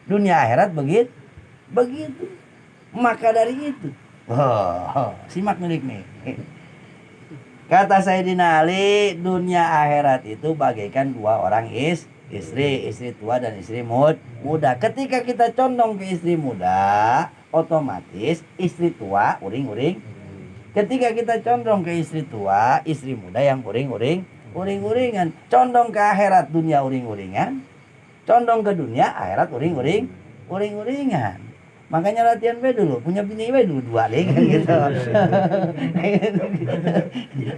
Dunia akhirat begitu. Maka dari itu, simak nih. Kata Sayyidina Ali, dunia akhirat itu bagaikan dua orang istri tua dan istri muda. Ketika kita condong ke istri muda, otomatis istri tua uring-uring. Ketika kita condong ke istri tua, istri muda yang uring-uringan. Condong ke akhirat dunia uring-uringan, condong ke dunia akhirat uring-uringan. Makanya latihan we dulu, punya bini we dulu dua deh kan gitu.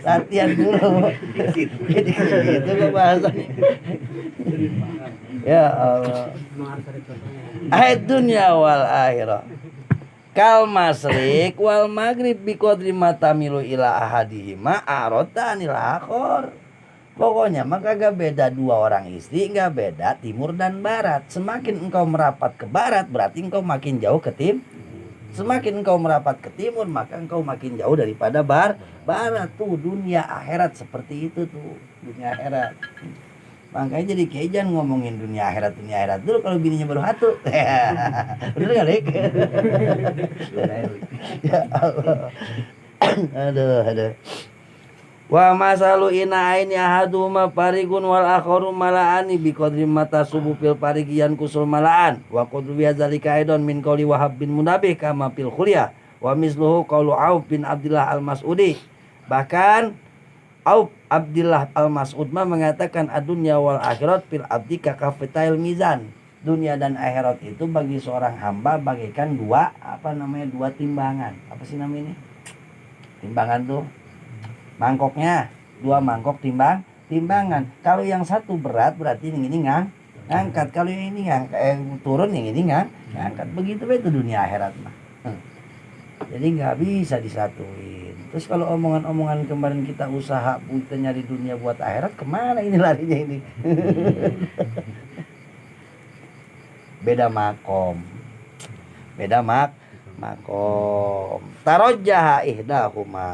Latihan dulu. Gitu kok bahasanya. Ya Allah. Ayat dunia wal akhirah. Kal masrik wal maghrib bi qadri matamilu ila ahadihima arota anil akhor. Pokoknya maka gak beda dua orang istri, gak beda timur dan barat. Semakin engkau merapat ke barat, berarti engkau makin jauh ke timur. Semakin engkau merapat ke timur, maka engkau makin jauh daripada barat. Tuh dunia akhirat seperti itu tuh, dunia akhirat. Makanya jadi kayak jangan ngomongin dunia akhirat dulu kalau bininya baru satu. Bener gak, Lek? Ya Allah. Aduh. Wa masalu ina'aini ahaduma parikun wal akharu mala'ani bi qadri mata subuh fil parigian kusul mala'an wa qadru biadzalika aidon min qauli Wahab bin Munabih kama fil khulyah wa misluhu qaulu Auf bin Abdullah al-Mas'udi. Bahkan Auf Abdullah al-Mas'ud mengatakan adunya wal akhirat fil abdi kakafitail mizan. Dunia dan akhirat itu bagi seorang hamba bagaikan dua timbangan. Apa sih namanya ini? Timbangan tuh mangkoknya, dua mangkok timbangan. Kalau yang satu berat berarti yang ini ngangkat. Kalau yang ini turun, yang ini ngangkat. Begitu itu dunia akhirat mah. Jadi nggak bisa disatuin. Terus kalau omongan-omongan kemarin kita usaha kita nyari dunia buat akhirat, kemana ini larinya ini? Beda makom. Tarojjaha ihdahuma.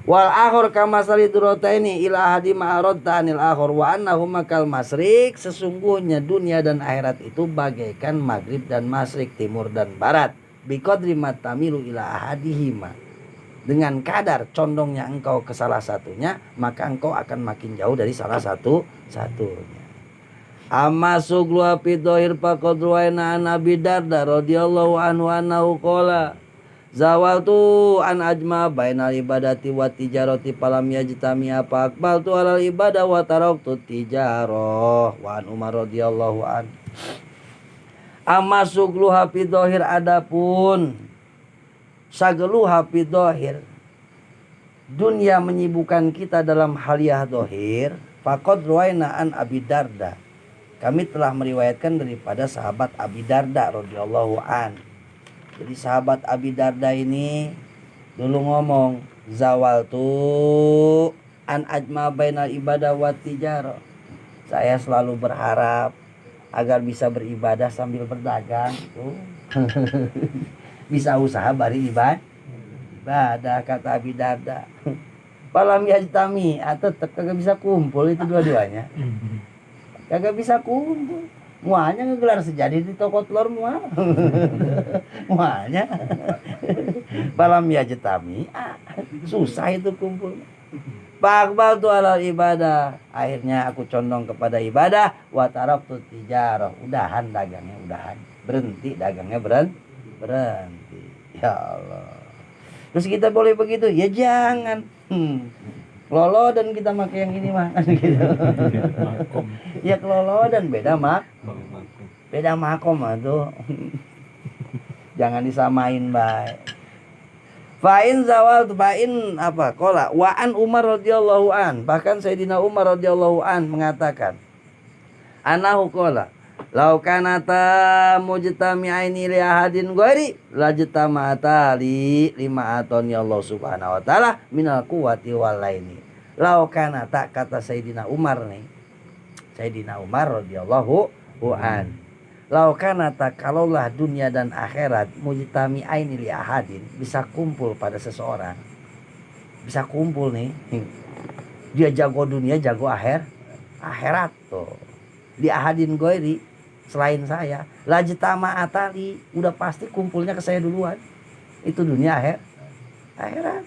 Wal akhir kama salidurataini ila ahadi ma'aradta anil akhir wa annahuma kal masrik. Sesungguhnya dunia dan akhirat itu bagaikan maghrib dan masrik, timur dan barat. Biqadri matamilu ila ahadihima. Dengan kadar condongnya engkau ke salah satunya, maka engkau akan makin jauh dari salah satunya. Amma suglu api dohir faqadruwaina an Abi Darda radhiyallahu anhu annahu qala zawaltu an ajma bainal ibadati wa tijarati falam yajtami apa aqbaltu alal ibadah wa taraktu tijarah wa an Umar radhiyallahu an. Amma suglu api dohir adapun sagelu api dohir dunia menyibukkan kita dalam haliyah dohir faqadruwaina an Abi Darda. Kami telah meriwayatkan daripada sahabat Abi Darda radhiyallahu an. Jadi sahabat Abi Darda ini dulu ngomong zawaltu an ajma bainal ibadah wa tijarah. Saya selalu berharap agar bisa beribadah sambil berdagang. Bisa usaha bari ibadah kata Abi Darda. Falam yajtami atau kagak bisa kumpul itu dua-duanya. Kagak bisa kumpul. Muanya ngegelar sejadi di toko telur muanya. Falam yajtami susah itu kumpul. Faqbal tu alal ibadah. Akhirnya aku condong kepada ibadah. Wa taraktu tijarah. Udahan dagangnya, udahan. Berhenti dagangnya berhenti. Ya Allah. Terus kita boleh begitu? Ya jangan. Lolo dan kita pakai yang ini mah kan gitu. Ya kelolo dan beda makom tuh. Jangan disamain, baik. Fa'in zawal fa'in apa? Qala wa an Umar radhiyallahu an. Bahkan Sayyidina Umar radhiyallahu an mengatakan, anahu qala law kanata mujtami'aini li ahadin ghairi lajtama'ata li lima atani Allah Subhanahu wa taala minal quwwati wal laini. Law kanata, kata Sayyidina Umar nih. Sayyidina Umar radhiyallahu an. Lau kanata, kalaulah dunia dan akhirat mujtami'aini li ahadin, bisa kumpul pada seseorang. Bisa kumpul nih. Dia jago dunia, jago akhirat tuh. Di ahadin ghairi, selain saya, lajtama atali, udah pasti kumpulnya ke saya duluan. Itu dunia akhirat.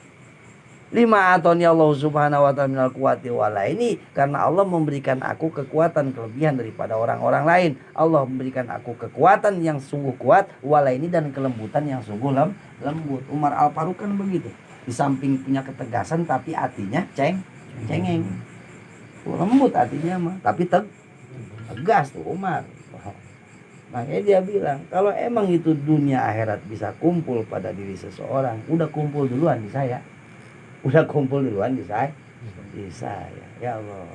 Lima atoni Allah Subhanahu wa ta'ala minal quwwati wala, ini karena Allah memberikan aku kekuatan kelebihan daripada orang-orang lain. Allah memberikan aku kekuatan yang sungguh kuat, wala ini, dan kelembutan yang sungguh lembut. Umar Al-Faruq kan begitu. Di samping punya ketegasan tapi hatinya cengeng. Lembut hatinya mah, tapi tegas tuh Umar. Makanya dia bilang, kalau emang itu dunia akhirat bisa kumpul pada diri seseorang, udah kumpul duluan di saya. Udah kumpul duluan di saya. Ya Allah.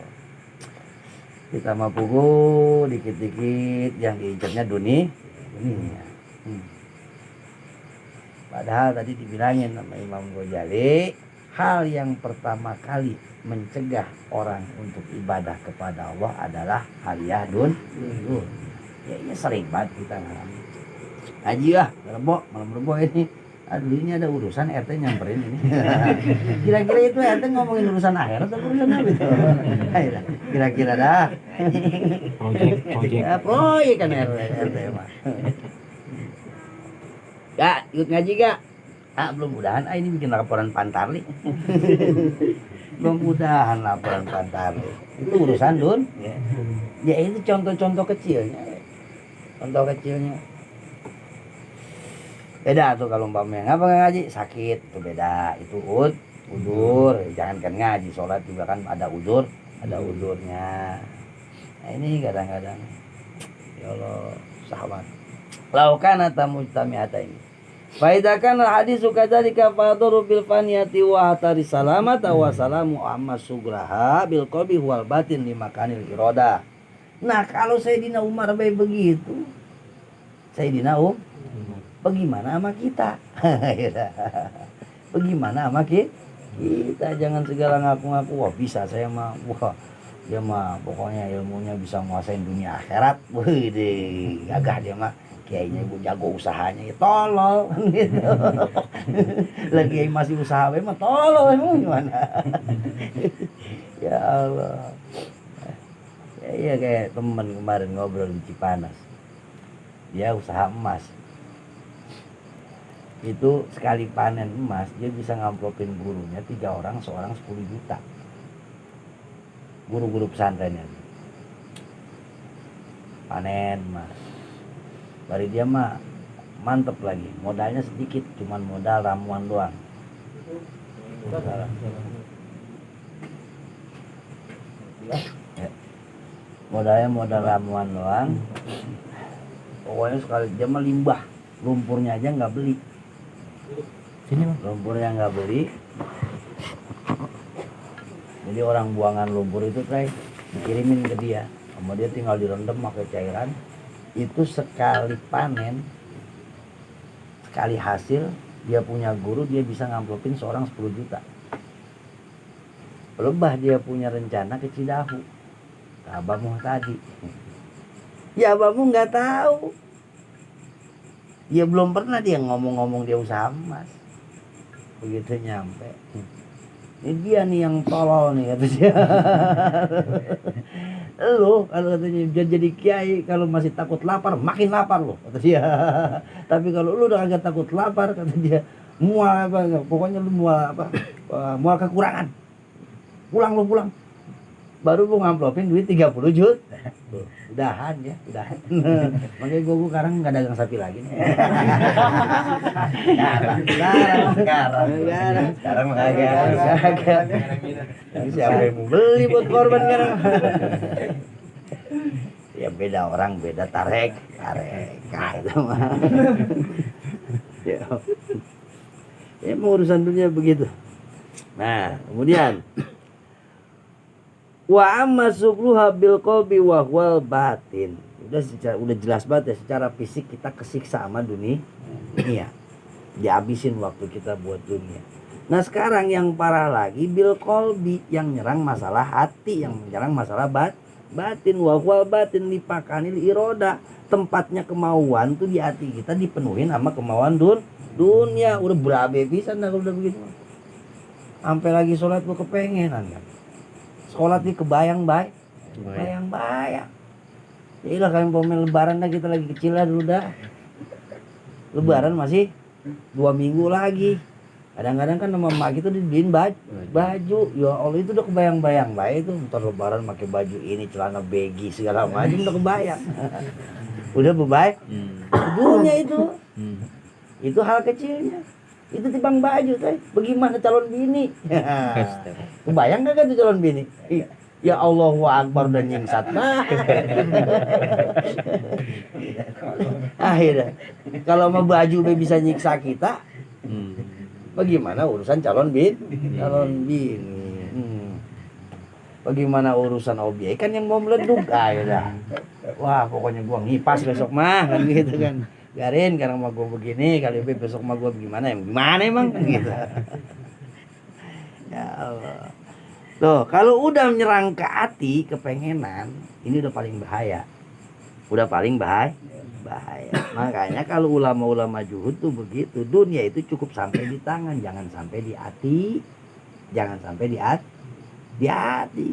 Kita mah pugu dikit-dikit yang diincarnya dunia. Padahal tadi dibilangin sama Imam Ghazali, hal yang pertama kali mencegah orang untuk ibadah kepada Allah adalah haliah dunia. Ya ini sering banget kita ngalamin. Haji malam rebo ini. Aduh, ini ada urusan RT nyamperin ini. Kira-kira itu RT ngomongin urusan akhirat atau urusan apa itu? Kira-kira dah. Proyek. Ya, proyek kan RT mah. Gak, ikut ngaji gak? Belum mudahan. Ini bikin laporan pantarli. Belum mudahan laporan pantarli. Itu urusan dun. Ya itu contoh-contoh kecilnya. Contoh kecilnya. Beda tuh kalau umpamanya ngapa ngaji sakit, itu beda. Itu udur, jangankan ngaji, sholat juga kan ada udurnya. Nah ini kadang-kadang ya Allah sahabat laukana tamujtami'ata ini faidakan hadis kadzalika faduru bil faniyati wa hatari salamata wa salamu amma sugraha bil qabi wal batin li makanil irada. Nah kalau Sayyidina Umar begitu, Sayyidina bagaimana sama kita? Bagaimana sama kita? Jangan segala ngaku-ngaku, wah bisa saya mah, wah dia mah pokoknya ilmunya bisa menguasain dunia akhirat. Wih, gagah dia mah. Kayaknya gue jago usahanya, ya tolol gitu. Lagi masih usaha mah tolol emang gimana? Ya Allah. Ya kayak temen kemarin ngobrol di Cipanas. Dia usaha emas. Itu sekali panen emas dia bisa ngamplopin gurunya 3 orang, seorang 10 juta. Guru-guru pesantrennya panen emas. Bari dia mah mantep lagi, modalnya sedikit, cuman modal ramuan doang. Modalnya modal ramuan doang. Pokoknya sekali dia mah limbah, lumpurnya aja nggak beli. Lumpurnya nggak beli, jadi orang buangan lumpur itu dikirimin ke dia, sama dia tinggal direndam pakai cairan. Itu sekali panen, sekali hasil, dia punya guru, dia bisa ngamplopin seorang 10 juta. Lebah dia punya rencana ke Cidahu, ke Abah tadi. Ya Abahmu nggak tahu, dia belum pernah dia ngomong-ngomong dia usaha emas. Begitu nyampe, ini dia nih yang tolol nih kata dia. Lo kalau katanya jadi kiai kalau masih takut lapar makin lapar lo kata dia. Tapi kalau lu udah agak takut lapar kata dia, mual apa pokoknya lu mual apa, mual kekurangan, pulang. baru mau ngamplopin duit 30 juta. Udahan ya, udahan. Makanya gue sekarang nggak dagang sapi lagi nih. Sekarang kagak. Siapa yang mau beli buat korban sekarang? Ya beda orang, beda tarek itu mah. Ya mau urusan dunia begitu. Nah, kemudian wa amma sukluha bil qalbi wa huwal batin. Udah jelas banget ya, secara fisik kita kesiksa sama dunia. Dihabisin waktu kita buat dunia. Nah, sekarang yang parah lagi bil qalbi, yang nyerang masalah hati, yang menyerang masalah batin. Wa huwal batin lipakanil iroda. Tempatnya kemauan tuh di hati kita dipenuhin sama kemauan dunia. Udah berabe pisan dah udah begitu. Sampai lagi sholat gua kepengenan kan. Sholat di kebayang bayang. Ya ilah kalian pomel lebaran dah, kita lagi kecil lah dulu dah. Lebaran masih 2 minggu lagi. Kadang-kadang kan sama emak kita dibeliin baju. Ya Allah, itu udah kebayang-bayang baik itu. Ntar lebaran pakai baju ini, celana baggy segala macam udah kebayang. Udah bebaik. Dunia itu. Itu hal kecilnya. Itu timbang baju teh. Bagaimana calon bini? Kebayang gak tuh calon bini? Ya Allahu Akbar dan nyingsat. Akhirnya kalau mau baju bisa nyiksa kita, bagaimana urusan calon bini? Bagaimana urusan objek kan yang mau meleduk akhirnya. Wah, pokoknya gua ngipas besok mah kan gitu kan. Garin karena sama gue begini, kali besok sama gue gimana emang gitu. Ya Allah. Tuh, kalau udah menyerang ke hati, kepengenan, ini udah paling bahaya. Bahaya. Makanya kalau ulama-ulama zuhud tuh begitu, dunia itu cukup sampai di tangan, jangan sampai di hati. Jangan sampai di hati.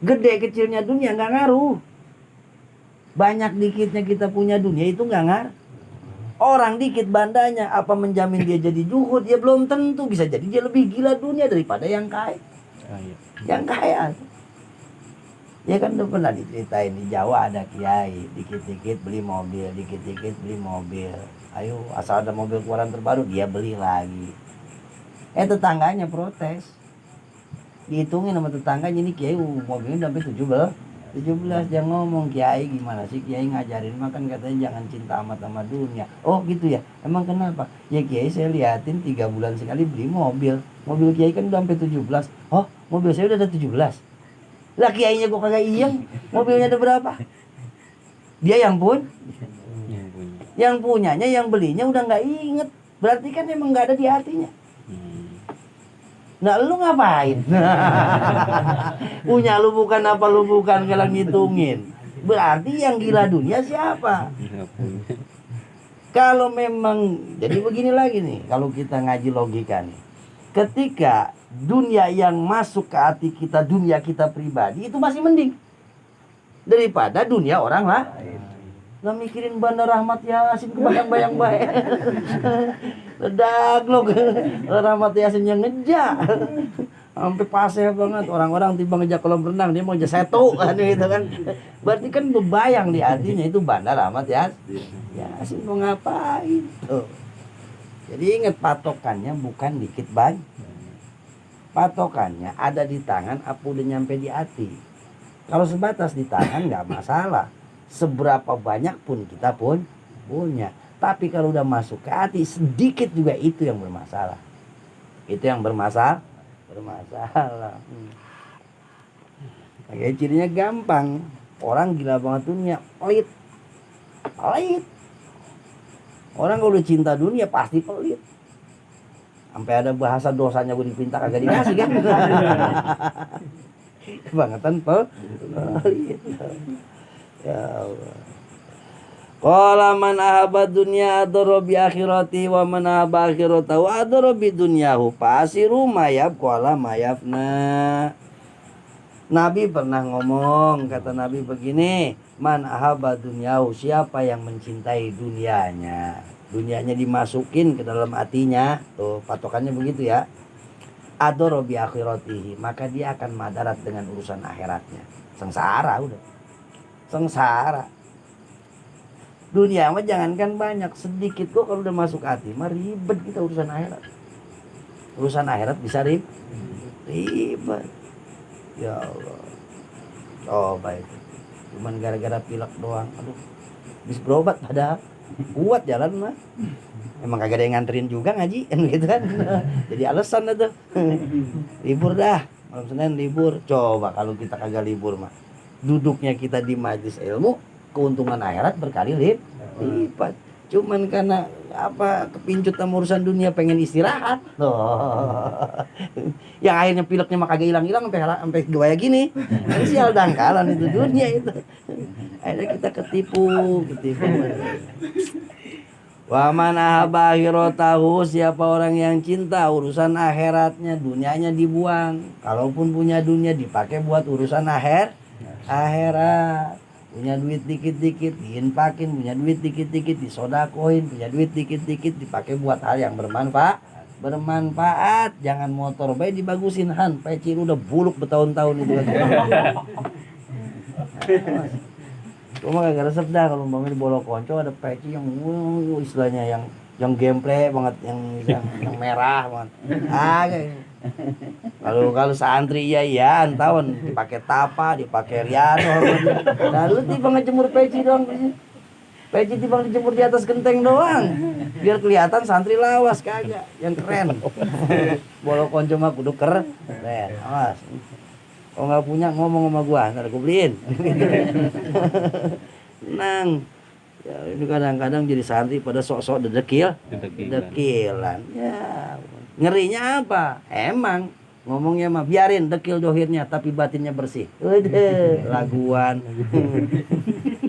Gede kecilnya dunia nggak ngaruh. Banyak dikitnya kita punya dunia itu nggak ngaruh. Orang dikit bandanya, apa menjamin dia jadi zuhud? Ya belum tentu. Bisa jadi dia lebih gila dunia daripada yang kaya. Yang kaya. Ya kan udah pernah diceritain di Jawa ada kiai, dikit-dikit beli mobil, dikit-dikit beli mobil. Ayo, asal ada mobil keluaran terbaru dia beli lagi. Tetangganya protes. Dihitungin sama tetangganya, ini kiai mobilnya udah sampai 17 dia ngomong, kiai gimana sih kiai ngajarin makan katanya jangan cinta amat sama dunia. Oh gitu ya, emang kenapa? Ya kiai saya liatin 3 bulan sekali beli mobil kiai kan udah sampai 17. Oh mobil saya udah ada 17. Lah kiainya kok kagak iyeng, mobilnya ada berapa? Dia yang punyanya, yang belinya udah nggak inget, berarti kan emang nggak ada di hatinya. Nah lu ngapain? Punya lu bukan apa lu bukan kalau ngitungin. Berarti yang gila dunia siapa? Kalau memang jadi begini lagi nih, kalau kita ngaji logika nih. Ketika dunia yang masuk ke hati kita, dunia kita pribadi itu masih mending daripada dunia orang lain. Nggak mikirin Bandar Rahmat Yasin kebayang-bayang baik. Daglok Rahmat Yasin yang ngejak. Sampai paseh banget, orang-orang tiba ngejak kolam renang, dia mau ngejak setu kan gitu kan. Berarti kan bebayang di hatinya itu Bandar Rahmat Yasin mau ngapain tuh. Jadi ingat patokannya bukan dikit banyak. Patokannya ada di tangan apa udah nyampe di hati. Kalau sebatas di tangan nggak masalah. Seberapa banyak pun kita pun punya. Tapi kalau udah masuk ke hati sedikit juga itu yang bermasalah. Itu yang bermasalah. Kayak cirinya gampang. Orang gila banget dunia, pelit. Orang kalau udah cinta dunia pasti pelit. Sampai ada bahasa dosanya gue dipinta kagak dikasih kan. Kebangetan pelit. Ya Allah. Qala man ahabba dunya adara bi akhirati wa man ahabba akhiratahu adara bi dunyahu fasiru mayab qala mayafna. Nabi pernah ngomong, kata Nabi begini, man ahabba dunyahu, siapa yang mencintai dunianya, dunianya dimasukin ke dalam hatinya, tuh patokannya begitu ya. adoro bi akhiratihi, maka dia akan madarat dengan urusan akhiratnya. Sengsara udah. Sengsara. Dunia mah jangankan banyak, sedikit kok kalau udah masuk hati mah ribet kita urusan akhirat. Urusan akhirat bisa ribet. Ya Allah. Coba itu. Cuman gara-gara pilek doang. Aduh. Bis berobat padahal kuat jalan mah. Emang kagak ada yang nganterin juga ngaji kan gitu kan. Jadi alasan dah tuh. Libur dah. Malam Senin libur. Coba kalau kita kagak libur mah. Duduknya kita di majelis ilmu, keuntungan akhirat berkali lipat. Cuman karena apa kepincut sama urusan dunia pengen istirahat. Yang akhirnya pileknya mah kagak hilang-hilang sampai gaya gini. Sial dangkalan itu dunia itu. Akhirnya kita ketipu. Wa man ahaba akhiratahu, siapa orang yang cinta urusan akhiratnya, dunianya dibuang. Kalaupun punya dunia dipakai buat urusan akhirat. Punya duit dikit-dikit diinfakin, punya duit dikit-dikit disodakoin, punya duit dikit-dikit dipakai buat hal yang bermanfaat. Jangan motor baik dibagusin han, peci udah buluk bertahun-tahun itu. Cuma kagak resep dah kalau umpamanya di Bolo Konco ada peci yang istilahnya yang gemple banget, yang merah banget. Kalau santri ya tahun dipakai tapa, dipakai riano. Lalu tiba ngejemur peci doang. Peci tiba dijemur di atas genteng doang. Biar kelihatan santri lawas kagak, yang keren. Bolo Konco mah kudu keren. Awas. Kalau nggak punya ngomong sama gua, ntar gua beliin. Tenang. Ya, ini kadang-kadang jadi santri pada sok-sok dekilan. Ya, ngerinya apa? Emang ngomongnya mah biarin dekil dohirnya tapi batinnya bersih. Udah, laguan.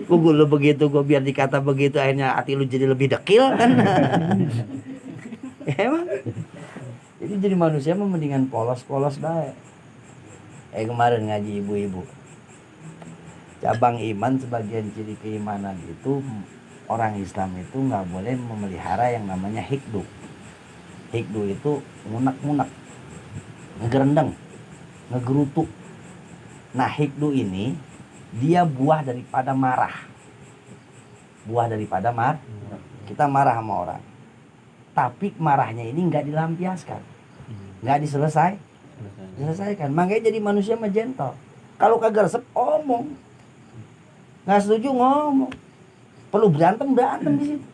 Gua lu begitu, gua biar dikata begitu akhirnya hati lu jadi lebih dekil kan. Emang. Jadi jadi manusia mah mendingan polos-polos baik. Kemarin ngaji ibu-ibu. Cabang iman sebagian ciri keimanan itu orang Islam itu nggak boleh memelihara yang namanya hikdu. Hikdu itu ngunak-ngunak, ngegerendeng, ngegerutu. Nah hikdu ini dia buah daripada marah. Buah daripada kita marah sama orang. Tapi marahnya ini nggak dilampiaskan, nggak diselesaikan. Makanya jadi manusia mah gentle. Kalau kagak resep omong, nggak setuju ngomong. Perlu berantem di situ.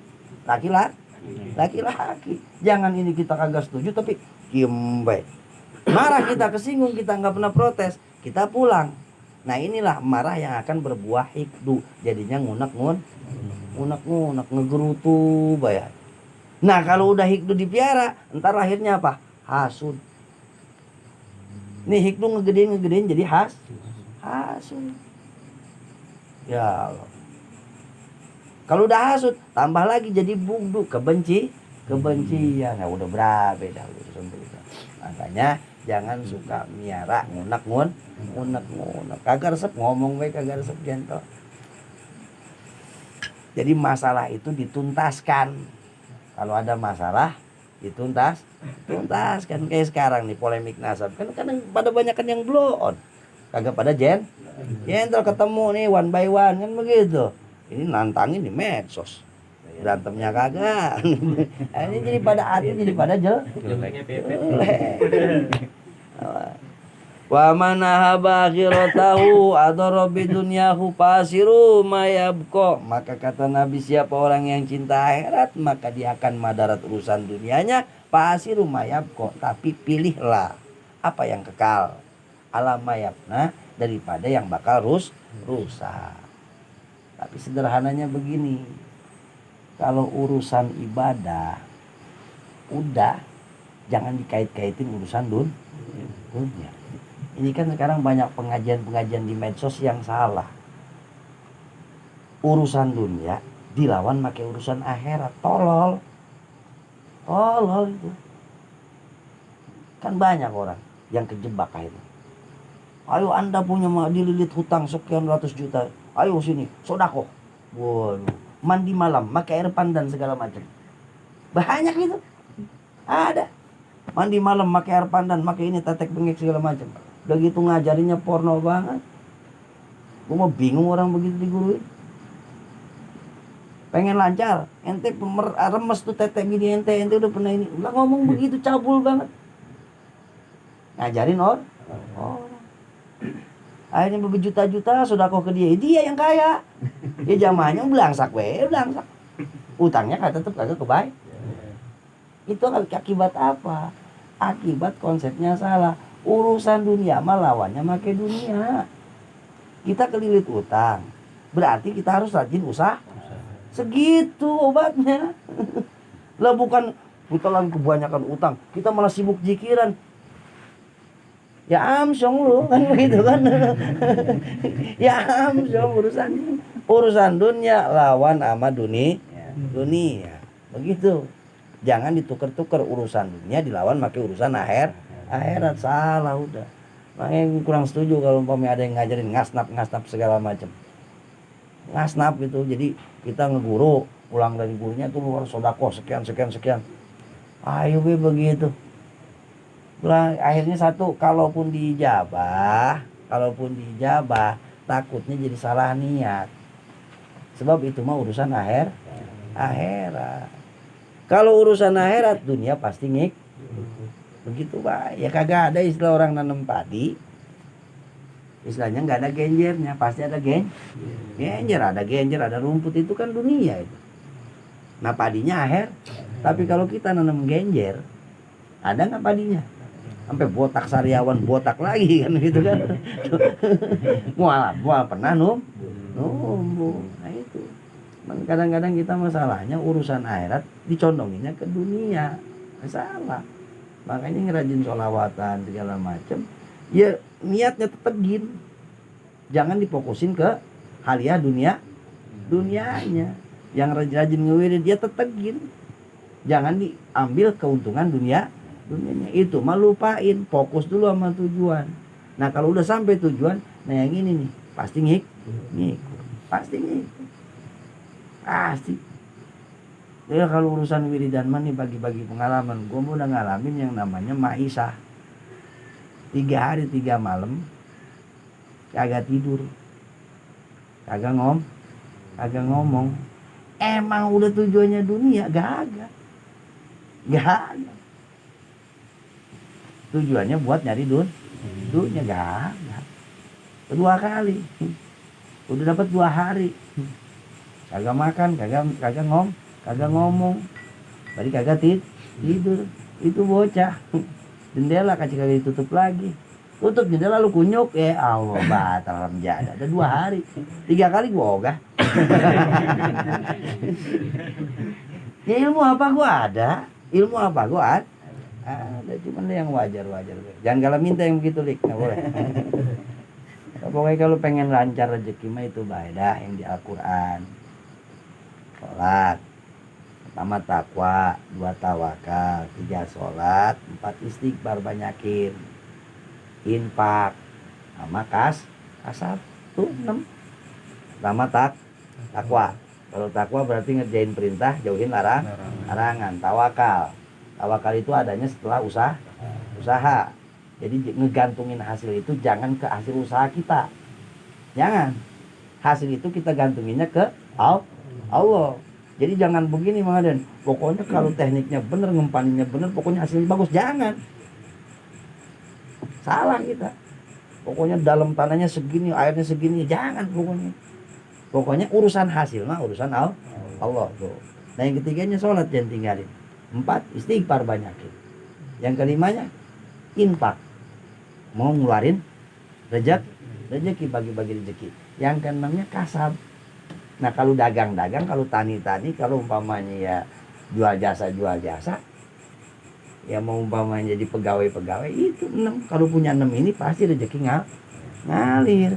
Laki-laki. Jangan ini kita kagak setuju tapi diem baik. Marah kita kesinggung, kita nggak pernah protes, kita pulang. Nah inilah marah yang akan berbuah hikdu. Jadinya ngunak-ngunak, ngegerutu bayar. Nah kalau udah hikdu dipiara, entar lahirnya apa? Hasud. Nih hikdu ngegedein jadi hasud. Ya Allah. Kalau udah hasud, tambah lagi jadi bugdu, kebencian. Nah udah berapa dah urusan itu. Makanya jangan suka miara ngunak. Kagak resep ngomong baik, kagak resep gentle. Jadi masalah itu dituntaskan. Kalau ada masalah tuntaskan. Kayak sekarang nih polemik nasab. Kan kadang pada banyak kan yang blow on. Kagak pada gentle ketemu nih one by one kan begitu. Ini nantangin di medsos. Berantemnya kagak. Ini jadi pada hati jadi pada wa man ahaba akhiratahu adara bidunyahu fasiru mayabqa. Maka kata Nabi, siapa orang yang cinta akhirat maka dia akan madarat urusan dunianya, fasiru mayabqa, tapi pilihlah apa yang kekal, alamayabna, daripada yang bakal rusak. Tapi sederhananya begini, kalau urusan ibadah udah jangan dikait-kaitin urusan dunia. Ini kan sekarang banyak pengajian di medsos yang salah. Urusan dunia dilawan pakai urusan akhirat. Tolol itu. Kan banyak orang yang kejebak akhirnya. Ayo Anda punya dililit hutang sekian ratus juta. Ayo sini, sodako. Waduh, mandi malam, pakai air pandan segala macam. Banyak itu. Ada. Mandi malam pakai air pandan, pakai ini tetek bengek segala macam. Udah gitu ngajarinnya porno banget. Gue mau bingung orang begitu diguruin. Pengen lancar, ente remes tuh tetek gini, ente udah pernah ini. Udah ngomong begitu cabul banget. Ngajarin orang. Akhirnya berjuta-juta sedekah ke dia yang kaya. Dia jamaahnya belangsak belangsak. Utangnya tetep kagak kebaik. Itu akibat apa? Akibat konsepnya salah. Urusan dunia mah lawannya make dunia. Kita kelilit utang, berarti kita harus rajin usaha. Segitu obatnya. Lah bukan kita lagi kebanyakan utang, kita malah sibuk jikiran. Ya amsyong lu kan begitu kan. Ya amsyong urusan dunia lawan sama dunia. Begitu. Jangan ditukar-tukar urusan dunia dilawan pakai urusan akhirat. Salah udah. Makanya kurang setuju kalau umpamanya ada yang ngajarin ngasnap segala macam. Ngasnap gitu. Jadi kita ngeguru, pulang dari gurunya tuh luar sedekah sekian. Ayo begitu. Akhirnya satu, kalaupun dijabah, takutnya jadi salah niat. Sebab itu mah urusan akhirat. Kalau urusan akhirat, dunia pasti begitu Pak. Ya kagak ada istilah orang nanam padi. Istilahnya nggak ada genjernya, pasti ada genjer, ada rumput, itu kan dunia itu. Nah padinya akhir. Tapi kalau kita nanam genjer, ada nggak padinya? Sampai botak sariawan, botak lagi kan gitu kan. Mual pernah numbuh. Nah itu. Kadang-kadang kita masalahnya urusan akhirat dicondonginnya ke dunia. Salah. Makanya ngerajin sholawatan segala macam. Ya niatnya tetegin. Jangan difokusin ke haliah dunianya. Yang rajin ngewirid dia tetegin. Jangan diambil keuntungan dunianya. Itu mah lupain, fokus dulu sama tujuan. Nah kalau udah sampai tujuan, nah yang ini nih pasti ngikut. Pasti. Ya kalau urusan wiridan mah nih bagi-bagi pengalaman. Gue udah ngalamin yang namanya maisah. 3 hari 3 malam kagak tidur, kagak ngomong. Emang udah tujuannya dunia? Gak. Tujuannya buat nyari dunia. Gak. 2 kali. Udah dapat 2 hari. Kagak makan, kagak ngomong. Tadi kagak tidur. Itu bocah. Jendela kagak ditutup lagi. Tutup jendela lu kunyuk, Allah batal remjada. Ada 2 hari. 3 kali gua ogah. Ya ilmu apa gua ada. Ada cuman yang wajar. Jangan kalau minta yang begitu lik, enggak boleh. Pokoknya kalau pengen lancar rezeki mah itu baik dah yang di Al-Qur'an. Salat. Pertama takwa, 2 tawakal, 3 sholat, 4 istighfar banyakin, infak, sama kasab, tuh 6. Pertama takwa. Kalau takwa berarti ngerjain perintah, jauhin larangan. Tawakal itu adanya setelah usaha. Jadi ngegantungin hasil itu jangan ke hasil usaha kita. Jangan. Hasil itu kita gantunginnya ke Allah. Jadi jangan begini Mang Aden. Pokoknya kalau tekniknya bener, ngempaninnya bener, pokoknya hasilnya bagus. Jangan. Salah kita. Pokoknya dalam tanahnya segini, airnya segini. Jangan pokoknya. Pokoknya urusan hasil mah urusan Allah tuh. Nah yang ketiganya sholat jangan tinggalin. 4 istighfar banyakin. Yang kelimanya infak. Mau ngeluarin rezeki, bagi-bagi rezeki. Yang keenamnya kasab. Nah kalau dagang-dagang, kalau tani-tani, kalau umpamanya ya jual jasa, ya mau umpamanya jadi pegawai itu 6. Kalau punya 6 ini pasti rezeki ngalir.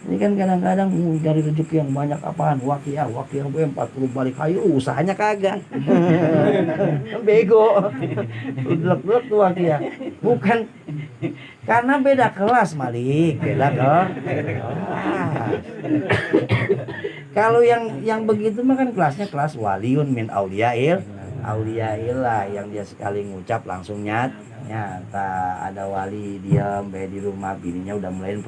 Ini kan kadang-kadang cari rezeki yang banyak apaan? Wakiah 40 balik kayu, usahanya kagak. Bego. Blek-blek tuh wakiah. Bukan karena beda kelas Malik, beda kelas. Kalau yang begitu mah kan kelasnya kelas waliun min auliyail auliaillah yang dia sekali ngucap langsung nyata. Ada wali diam di rumah, bininya udah mulai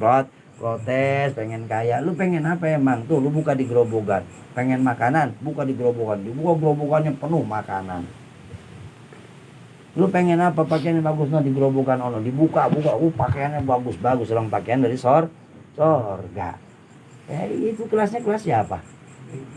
protes, pengen kaya. Lu pengen apa emang? Tuh lu buka di gerobokan. Pengen makanan, buka di gerobokan. Dibuka gerobokannya penuh makanan. Lu pengen apa? Pakaiannya bagus, nah di gerobokan ono dibuka, pakaiannya bagus, orang pakaian dari sorga. Itu kelasnya kelas siapa?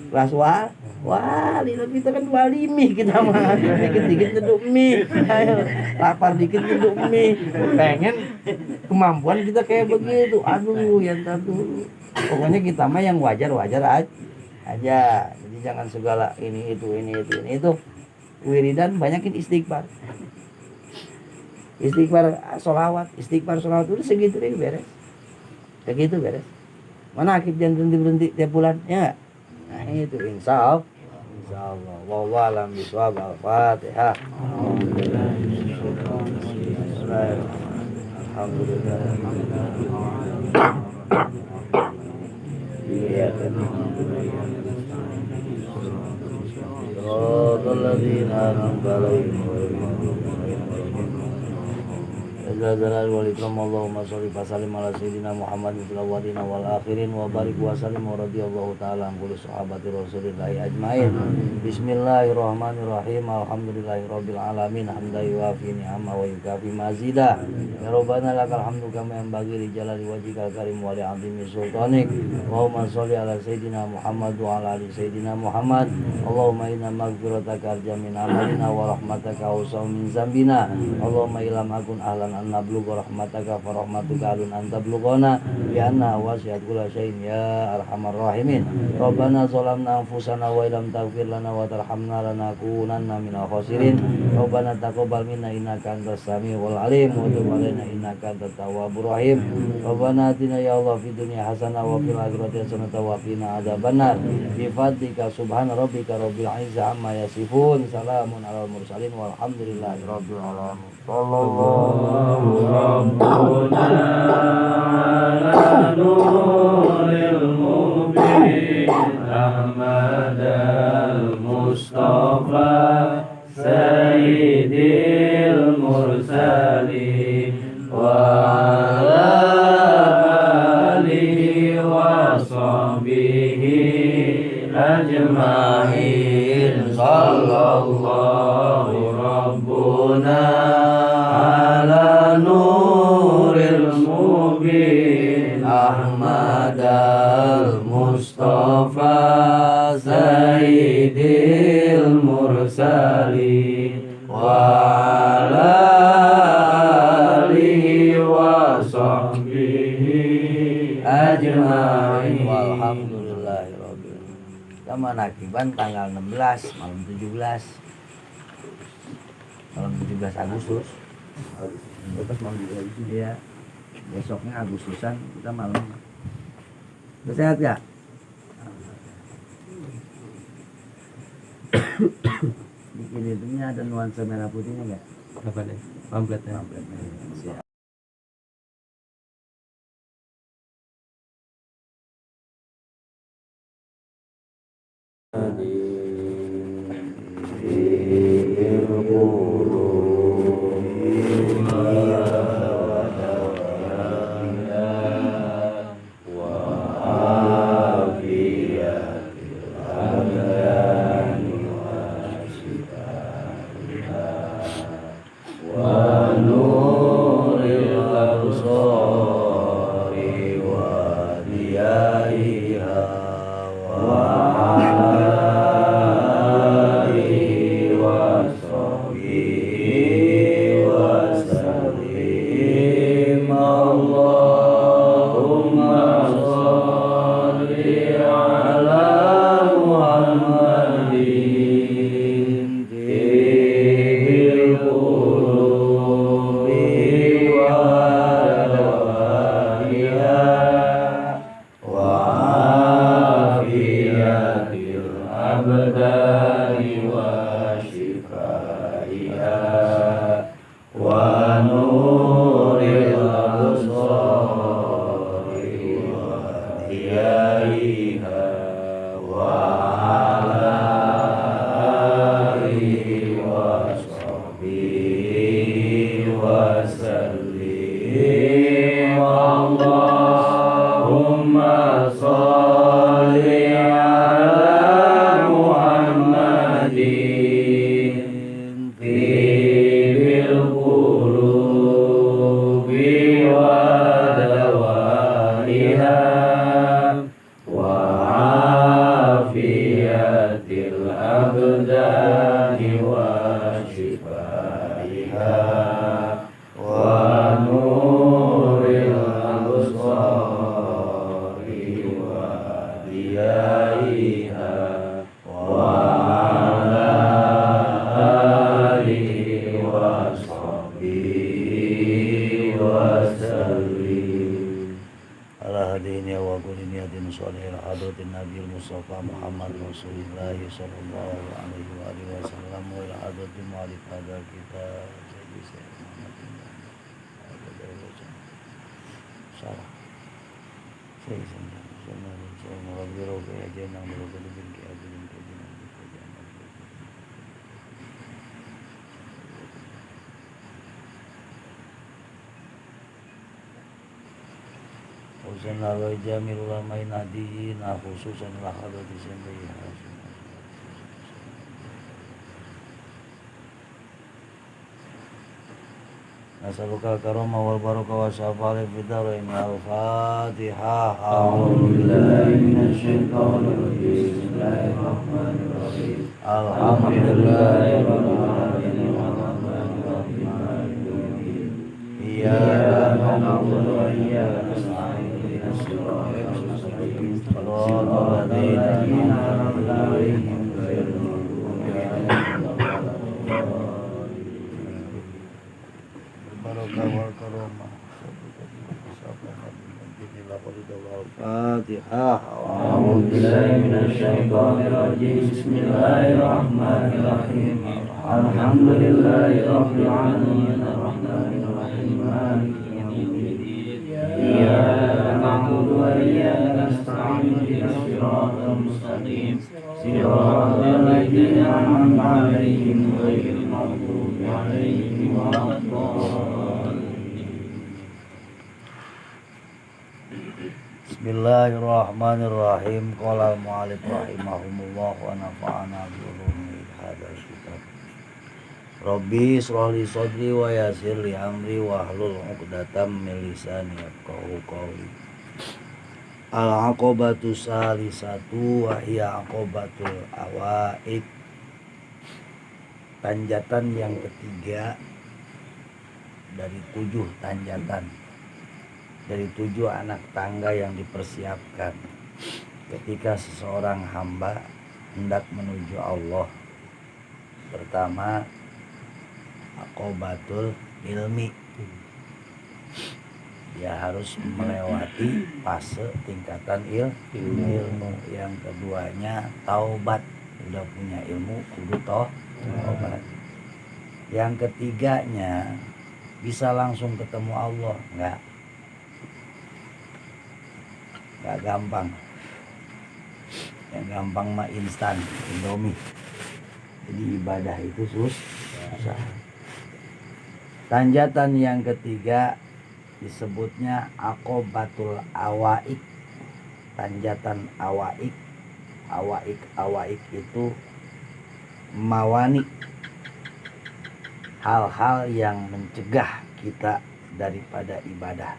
Kelas wali, kita kan walimi, kita mah dikit-dikit duduk mie, ayo lapar dikit duduk mie, pengen kemampuan kita kayak begitu. Aduh, yang dulu. Pokoknya kita mah yang wajar aja. Jadi jangan segala ini itu. Wiridan banyakin istighfar, sholawat udah segitu deh beres. Segitu beres. Mana akib jangan berhenti tiap bulan, ya. Nah itu insya Allah. Wallahu a'lam bishawab. Al-Fatihah. Alhamdulillah. Iya kan. Alladzina an'amta 'alaihim ghairil maghdubi 'alaihim waladdallin. Allahumma sholli wa sallim ala sayyidina Muhammadin fil awwalin wal akhirin wa barik wa sallim wa radhiyallahu ta'ala an kulli sahabati Rasulillahi ajmain. Bismillahirrahmanirrahim. Alhamdulillahirabbil alamin hamdan yuwafi ni'ama wa yukafi mazida. Ya Rabbana lakal hamdu kama yanbaghi li jalali wajhikal karim wa li 'azimi sultanik. Allahumma sholli ala sayyidina Muhammad wa ala ali sayyidina Muhammad. Allahumma inna maghfirataka arja min amalina wa rahmataka awsa'u min zambina. Allahumma ilam akun ahlan an nablugha rahmataka fa rahmatuka alun an tablughana bi anna wasi'at kulla syai'in ya arhamar rahimin. Rabbana zalamna anfusana wa illam taghfir lana wa tarhamna lanakunanna minal khasirin. Rabbana taqabbal minna innaka antas samiul alim wa tub alaina innaka antat tawwabur rahim. Rabbana atina ya Allah fid dunya hasanah wa fil akhirati hasanah wa qina adzabannar. Bi fadlika subhana rabbika rabbil izzati amma yasifun. Salamun alal mursalin walhamdulillahi rabbil alamin. Sallallahu Rabbuna ala nuril mubin Ahmad al-Mustafa Sayyidil Mursalin wa ala alihi wa sahbihi ajma'in. Sallallahu Rabbuna ala nuril mubin Ahmad al-Mustafa Sayyidil Mursalin wa ala alihi wa sahbihi ajma'in. Walhamdulillahirabbil alamin. Kita manakiban tanggal 16 malam 17 Agustus. Iya. Besoknya Agustusan kita malam. Sehat ya? Bikin itunya ada nuansa merah putihnya enggak? Apa deh? Pamfletnya. Siap. wa ala alihi صل على محمد طيب القلوب ودوائها وعافية الأبدان وشفائها ونور الأبصار وضيائها وعلى آله وصحبه وسلم. ala hadini wa kulli niyatin sholihil hadratin nabiyil mustafa Muhammad Rasulullah sallallahu alaihi wa alihi wasallam wa ila hadratin mu'alif hadha kita sayyidi Sayyid Muhammad bin Sarah Sayyid Sayyid Rabbi Rabbi ajana Rabbi bin Kiabin Kiabin Usanna wa jamil ulama nadiina khususan la hadrati sayyidi Hasan nasaluka karama wal baraka wa syafa'al fid dharain al-Fatihah. أعوذ بالله من الشيطان الرجيم بسم الله الرحمن الرحيم الحمد لله رب العالمين الرحمن الرحيم مالك يوم الدين إياك نعبد وإياك نستعين اهدنا الصراط المستقيم صراط الذين أنعمت عليهم غير المغضوب عليهم ولا الضالين. Barokah wal karomah Al-Fatihah. أعوذ بالله من الشيطان الرجيم بسم الله الرحمن الرحيم الحمد لله رب العالمين الرحمن الرحيم مالك يوم الدين إياك نعبد وإياك نستعين اهدنا الصراط المستقيم صراط الذين أنعمت عليهم غير المغضوب عليهم ولا الضالين. Bismillahirrahmanirrahim. Qala al-mu'allif rahimahumullah wa nafa'ana bi ulumi hadzal kitab. Rabbi shrah li sadri wa yassir li amri wa hlul 'uqdatam min lisani yafqahu qawli. Al-aqabatu salisatu wa hiya aqabatul awaid. Tanjatan yang ketiga dari 7 tanjatan, dari 7 anak tangga yang dipersiapkan ketika seseorang hamba hendak menuju Allah. Pertama, aqobatul ilmi, dia harus melewati fase tingkatan ilmu. Yang keduanya taubat, udah punya ilmu kudu taubat. Yang ketiganya bisa langsung ketemu Allah, enggak gampang. Yang gampang mah instan, Indomie. Jadi ibadah itu susah. Tanjatan yang ketiga disebutnya aqobatul awaik. Tanjatan awaik. Awaik itu mawani, hal-hal yang mencegah kita daripada ibadah.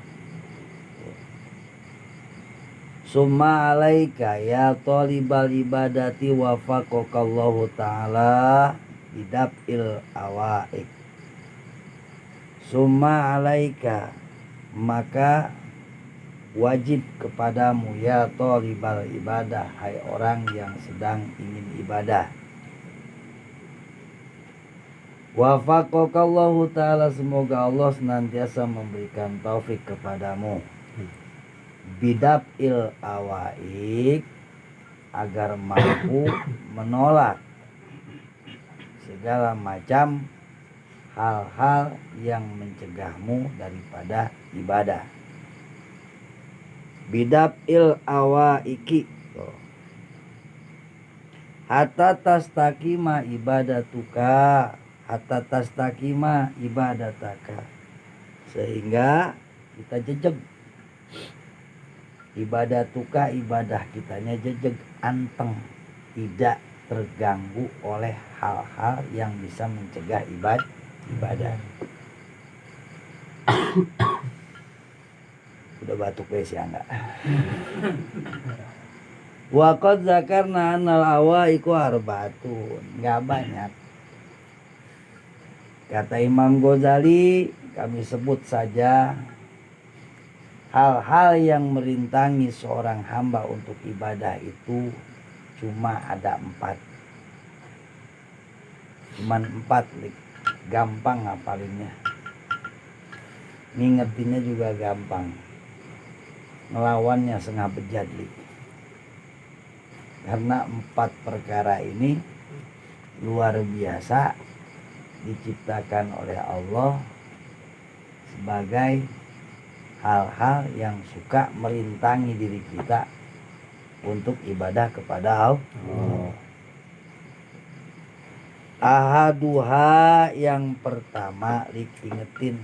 Summa alaika ya talibal ibadati wafaqakallahu ta'ala bidaf'il awaik. Summa alaika, maka wajib kepadamu ya talibal ibadah, hai orang yang sedang ingin ibadah. Wafaqakallahu ta'ala, semoga Allah senantiasa memberikan taufik kepadamu. Bidaf'il awaik, agar mampu menolak segala macam hal-hal yang mencegahmu daripada ibadah. Bidaf'il awaiki, hatta tastaqima ibadatuka, hatta tastaqima ibadataka, sehingga kita jejeg Ibadah tuka ibadah kitanya jejeg anteng, tidak terganggu oleh hal-hal yang bisa mencegah ibadah. Udah batuk wes ya enggak? Wa qad zakarna annal awaiku arbaatun, enggak banyak. Kata Imam Ghazali, kami sebut saja hal-hal yang merintangi seorang hamba untuk ibadah itu cuma ada 4. Cuman 4, gampang ngapalinnya. Ngingetinnya juga gampang. Ngelawannya setengah bejat. Karena 4 perkara ini luar biasa diciptakan oleh Allah sebagai hal-hal yang suka merintangi diri kita untuk ibadah kepada Allah. Ahaduha, yang pertama ingetin.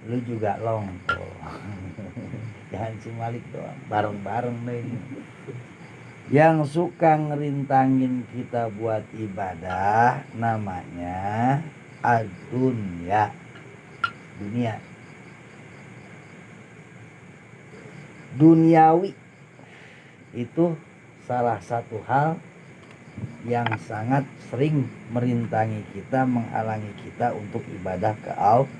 Lu juga longko. Jangan si Malik doang, bareng-bareng deh. Yang suka ngerintangin kita buat ibadah namanya ad-dunya, dunia. Duniawi itu salah satu hal yang sangat sering merintangi kita, menghalangi kita untuk ibadah ke Allah.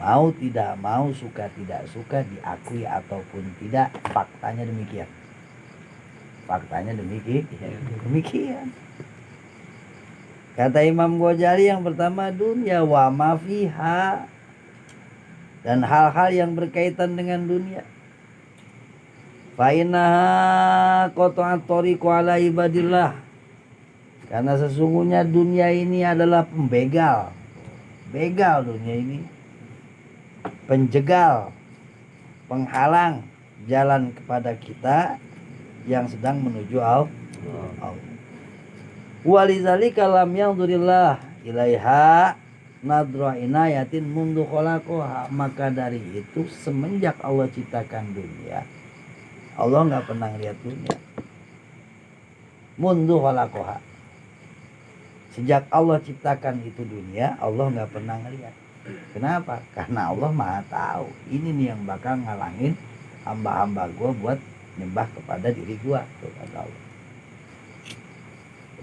Mau tidak mau, suka tidak suka, diakui ataupun tidak, faktanya demikian. Demikian. Kata Imam Ghazali, yang pertama dunia wa ma fiha, dan hal-hal yang berkaitan dengan dunia. Fa innaha qata'at thariqu ala ibadillah, karena sesungguhnya dunia ini adalah pembegal. Begal dunia ini, penjegal, penghalang jalan kepada kita yang sedang menuju Allah. Walizalika lam yanzurillah ilaiha nadra inayatin mundu khalaqaha, maka dari itu semenjak Allah ciptakan dunia, Allah nggak pernah lihat dunia. Mundu khalaqaha, sejak Allah ciptakan itu dunia, Allah nggak pernah ngelihat. Kenapa? Karena Allah Maha tahu ini nih yang bakal ngalangin hamba-hamba gue buat nyembah kepada diri gue, kepada Allah.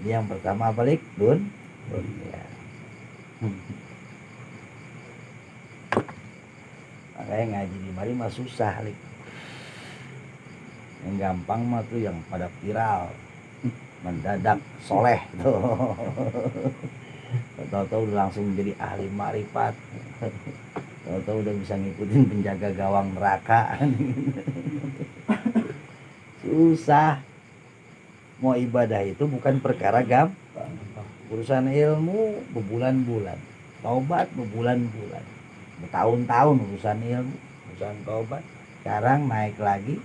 Jadi yang pertama balik dunia. Makanya ngaji di mari mah susah, yang gampang mah tuh yang pada viral, mendadak soleh tuh. Tahu-tahu udah langsung jadi ahli makrifat. Tahu-tahu udah bisa ngikutin penjaga gawang neraka. Susah. Mau ibadah itu bukan perkara gampang. Urusan ilmu berbulan-bulan, taubat berbulan-bulan, bertahun-tahun urusan ilmu, urusan taubat. Sekarang naik lagi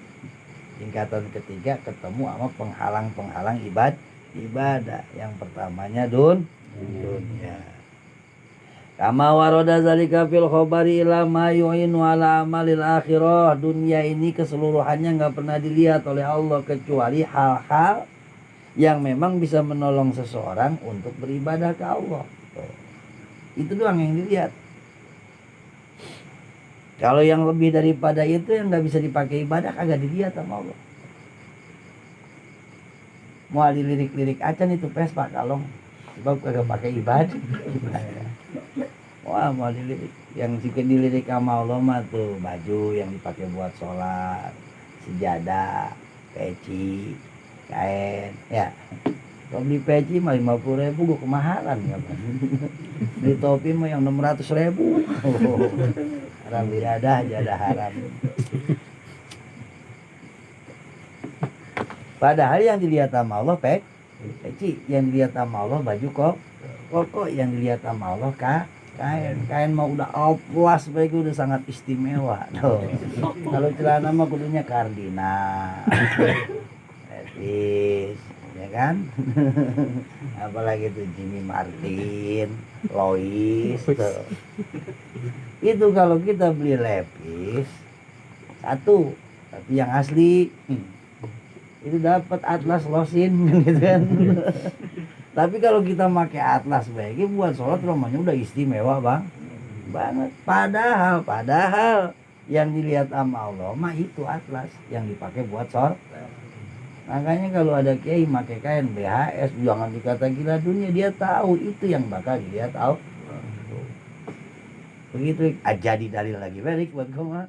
tingkatan ketiga, ketemu sama penghalang-penghalang ibadah. Yang pertamanya dunia. Kama waroda zalika fil khabari ila ma yu'inu ala amalil akhirah. Dunia ini keseluruhannya nggak pernah dilihat oleh Allah kecuali hal-hal yang memang bisa menolong seseorang untuk beribadah ke Allah. Itu doang yang dilihat. Kalau yang lebih daripada itu yang nggak bisa dipakai ibadah kagak dilihat sama Allah. Mau dilirik-lirik acan itu Vespa kalong, sebab kagak pakai ibadah. Wah, mau dilirik. Yang jika dilirik sama Allah mah tuh baju yang dipakai buat sholat, sejadah, peci, kain, ya. Kalau beli peci mah 50.000 gue kemahalan ya. Beli topi mah yang 600.000. Haram jadah haram. Padahal yang dilihat sama Allah peci, yang dilihat sama Allah baju kok yang dilihat sama Allah kain mah udah oplas, baik udah sangat istimewa. Kalau celana mah kudunya kardinal, levis, ya kan? Apalagi tuh Jimmy Martin, Lois tuh. Itu kalau kita beli lepis satu, tapi yang asli itu dapat atlas losin gitu kan. Tapi kalau kita pakai atlas baiknya buat sholat rumahnya udah istimewa banget. Padahal yang dilihat sama Allah mah itu atlas yang dipakai buat sholat. Makanya kalau ada kiai pakai kain BHS jangan dikata gila dunia, dia tahu itu yang bakal dilihat Allah. Begitu jadi dalil lagi balik buat gua.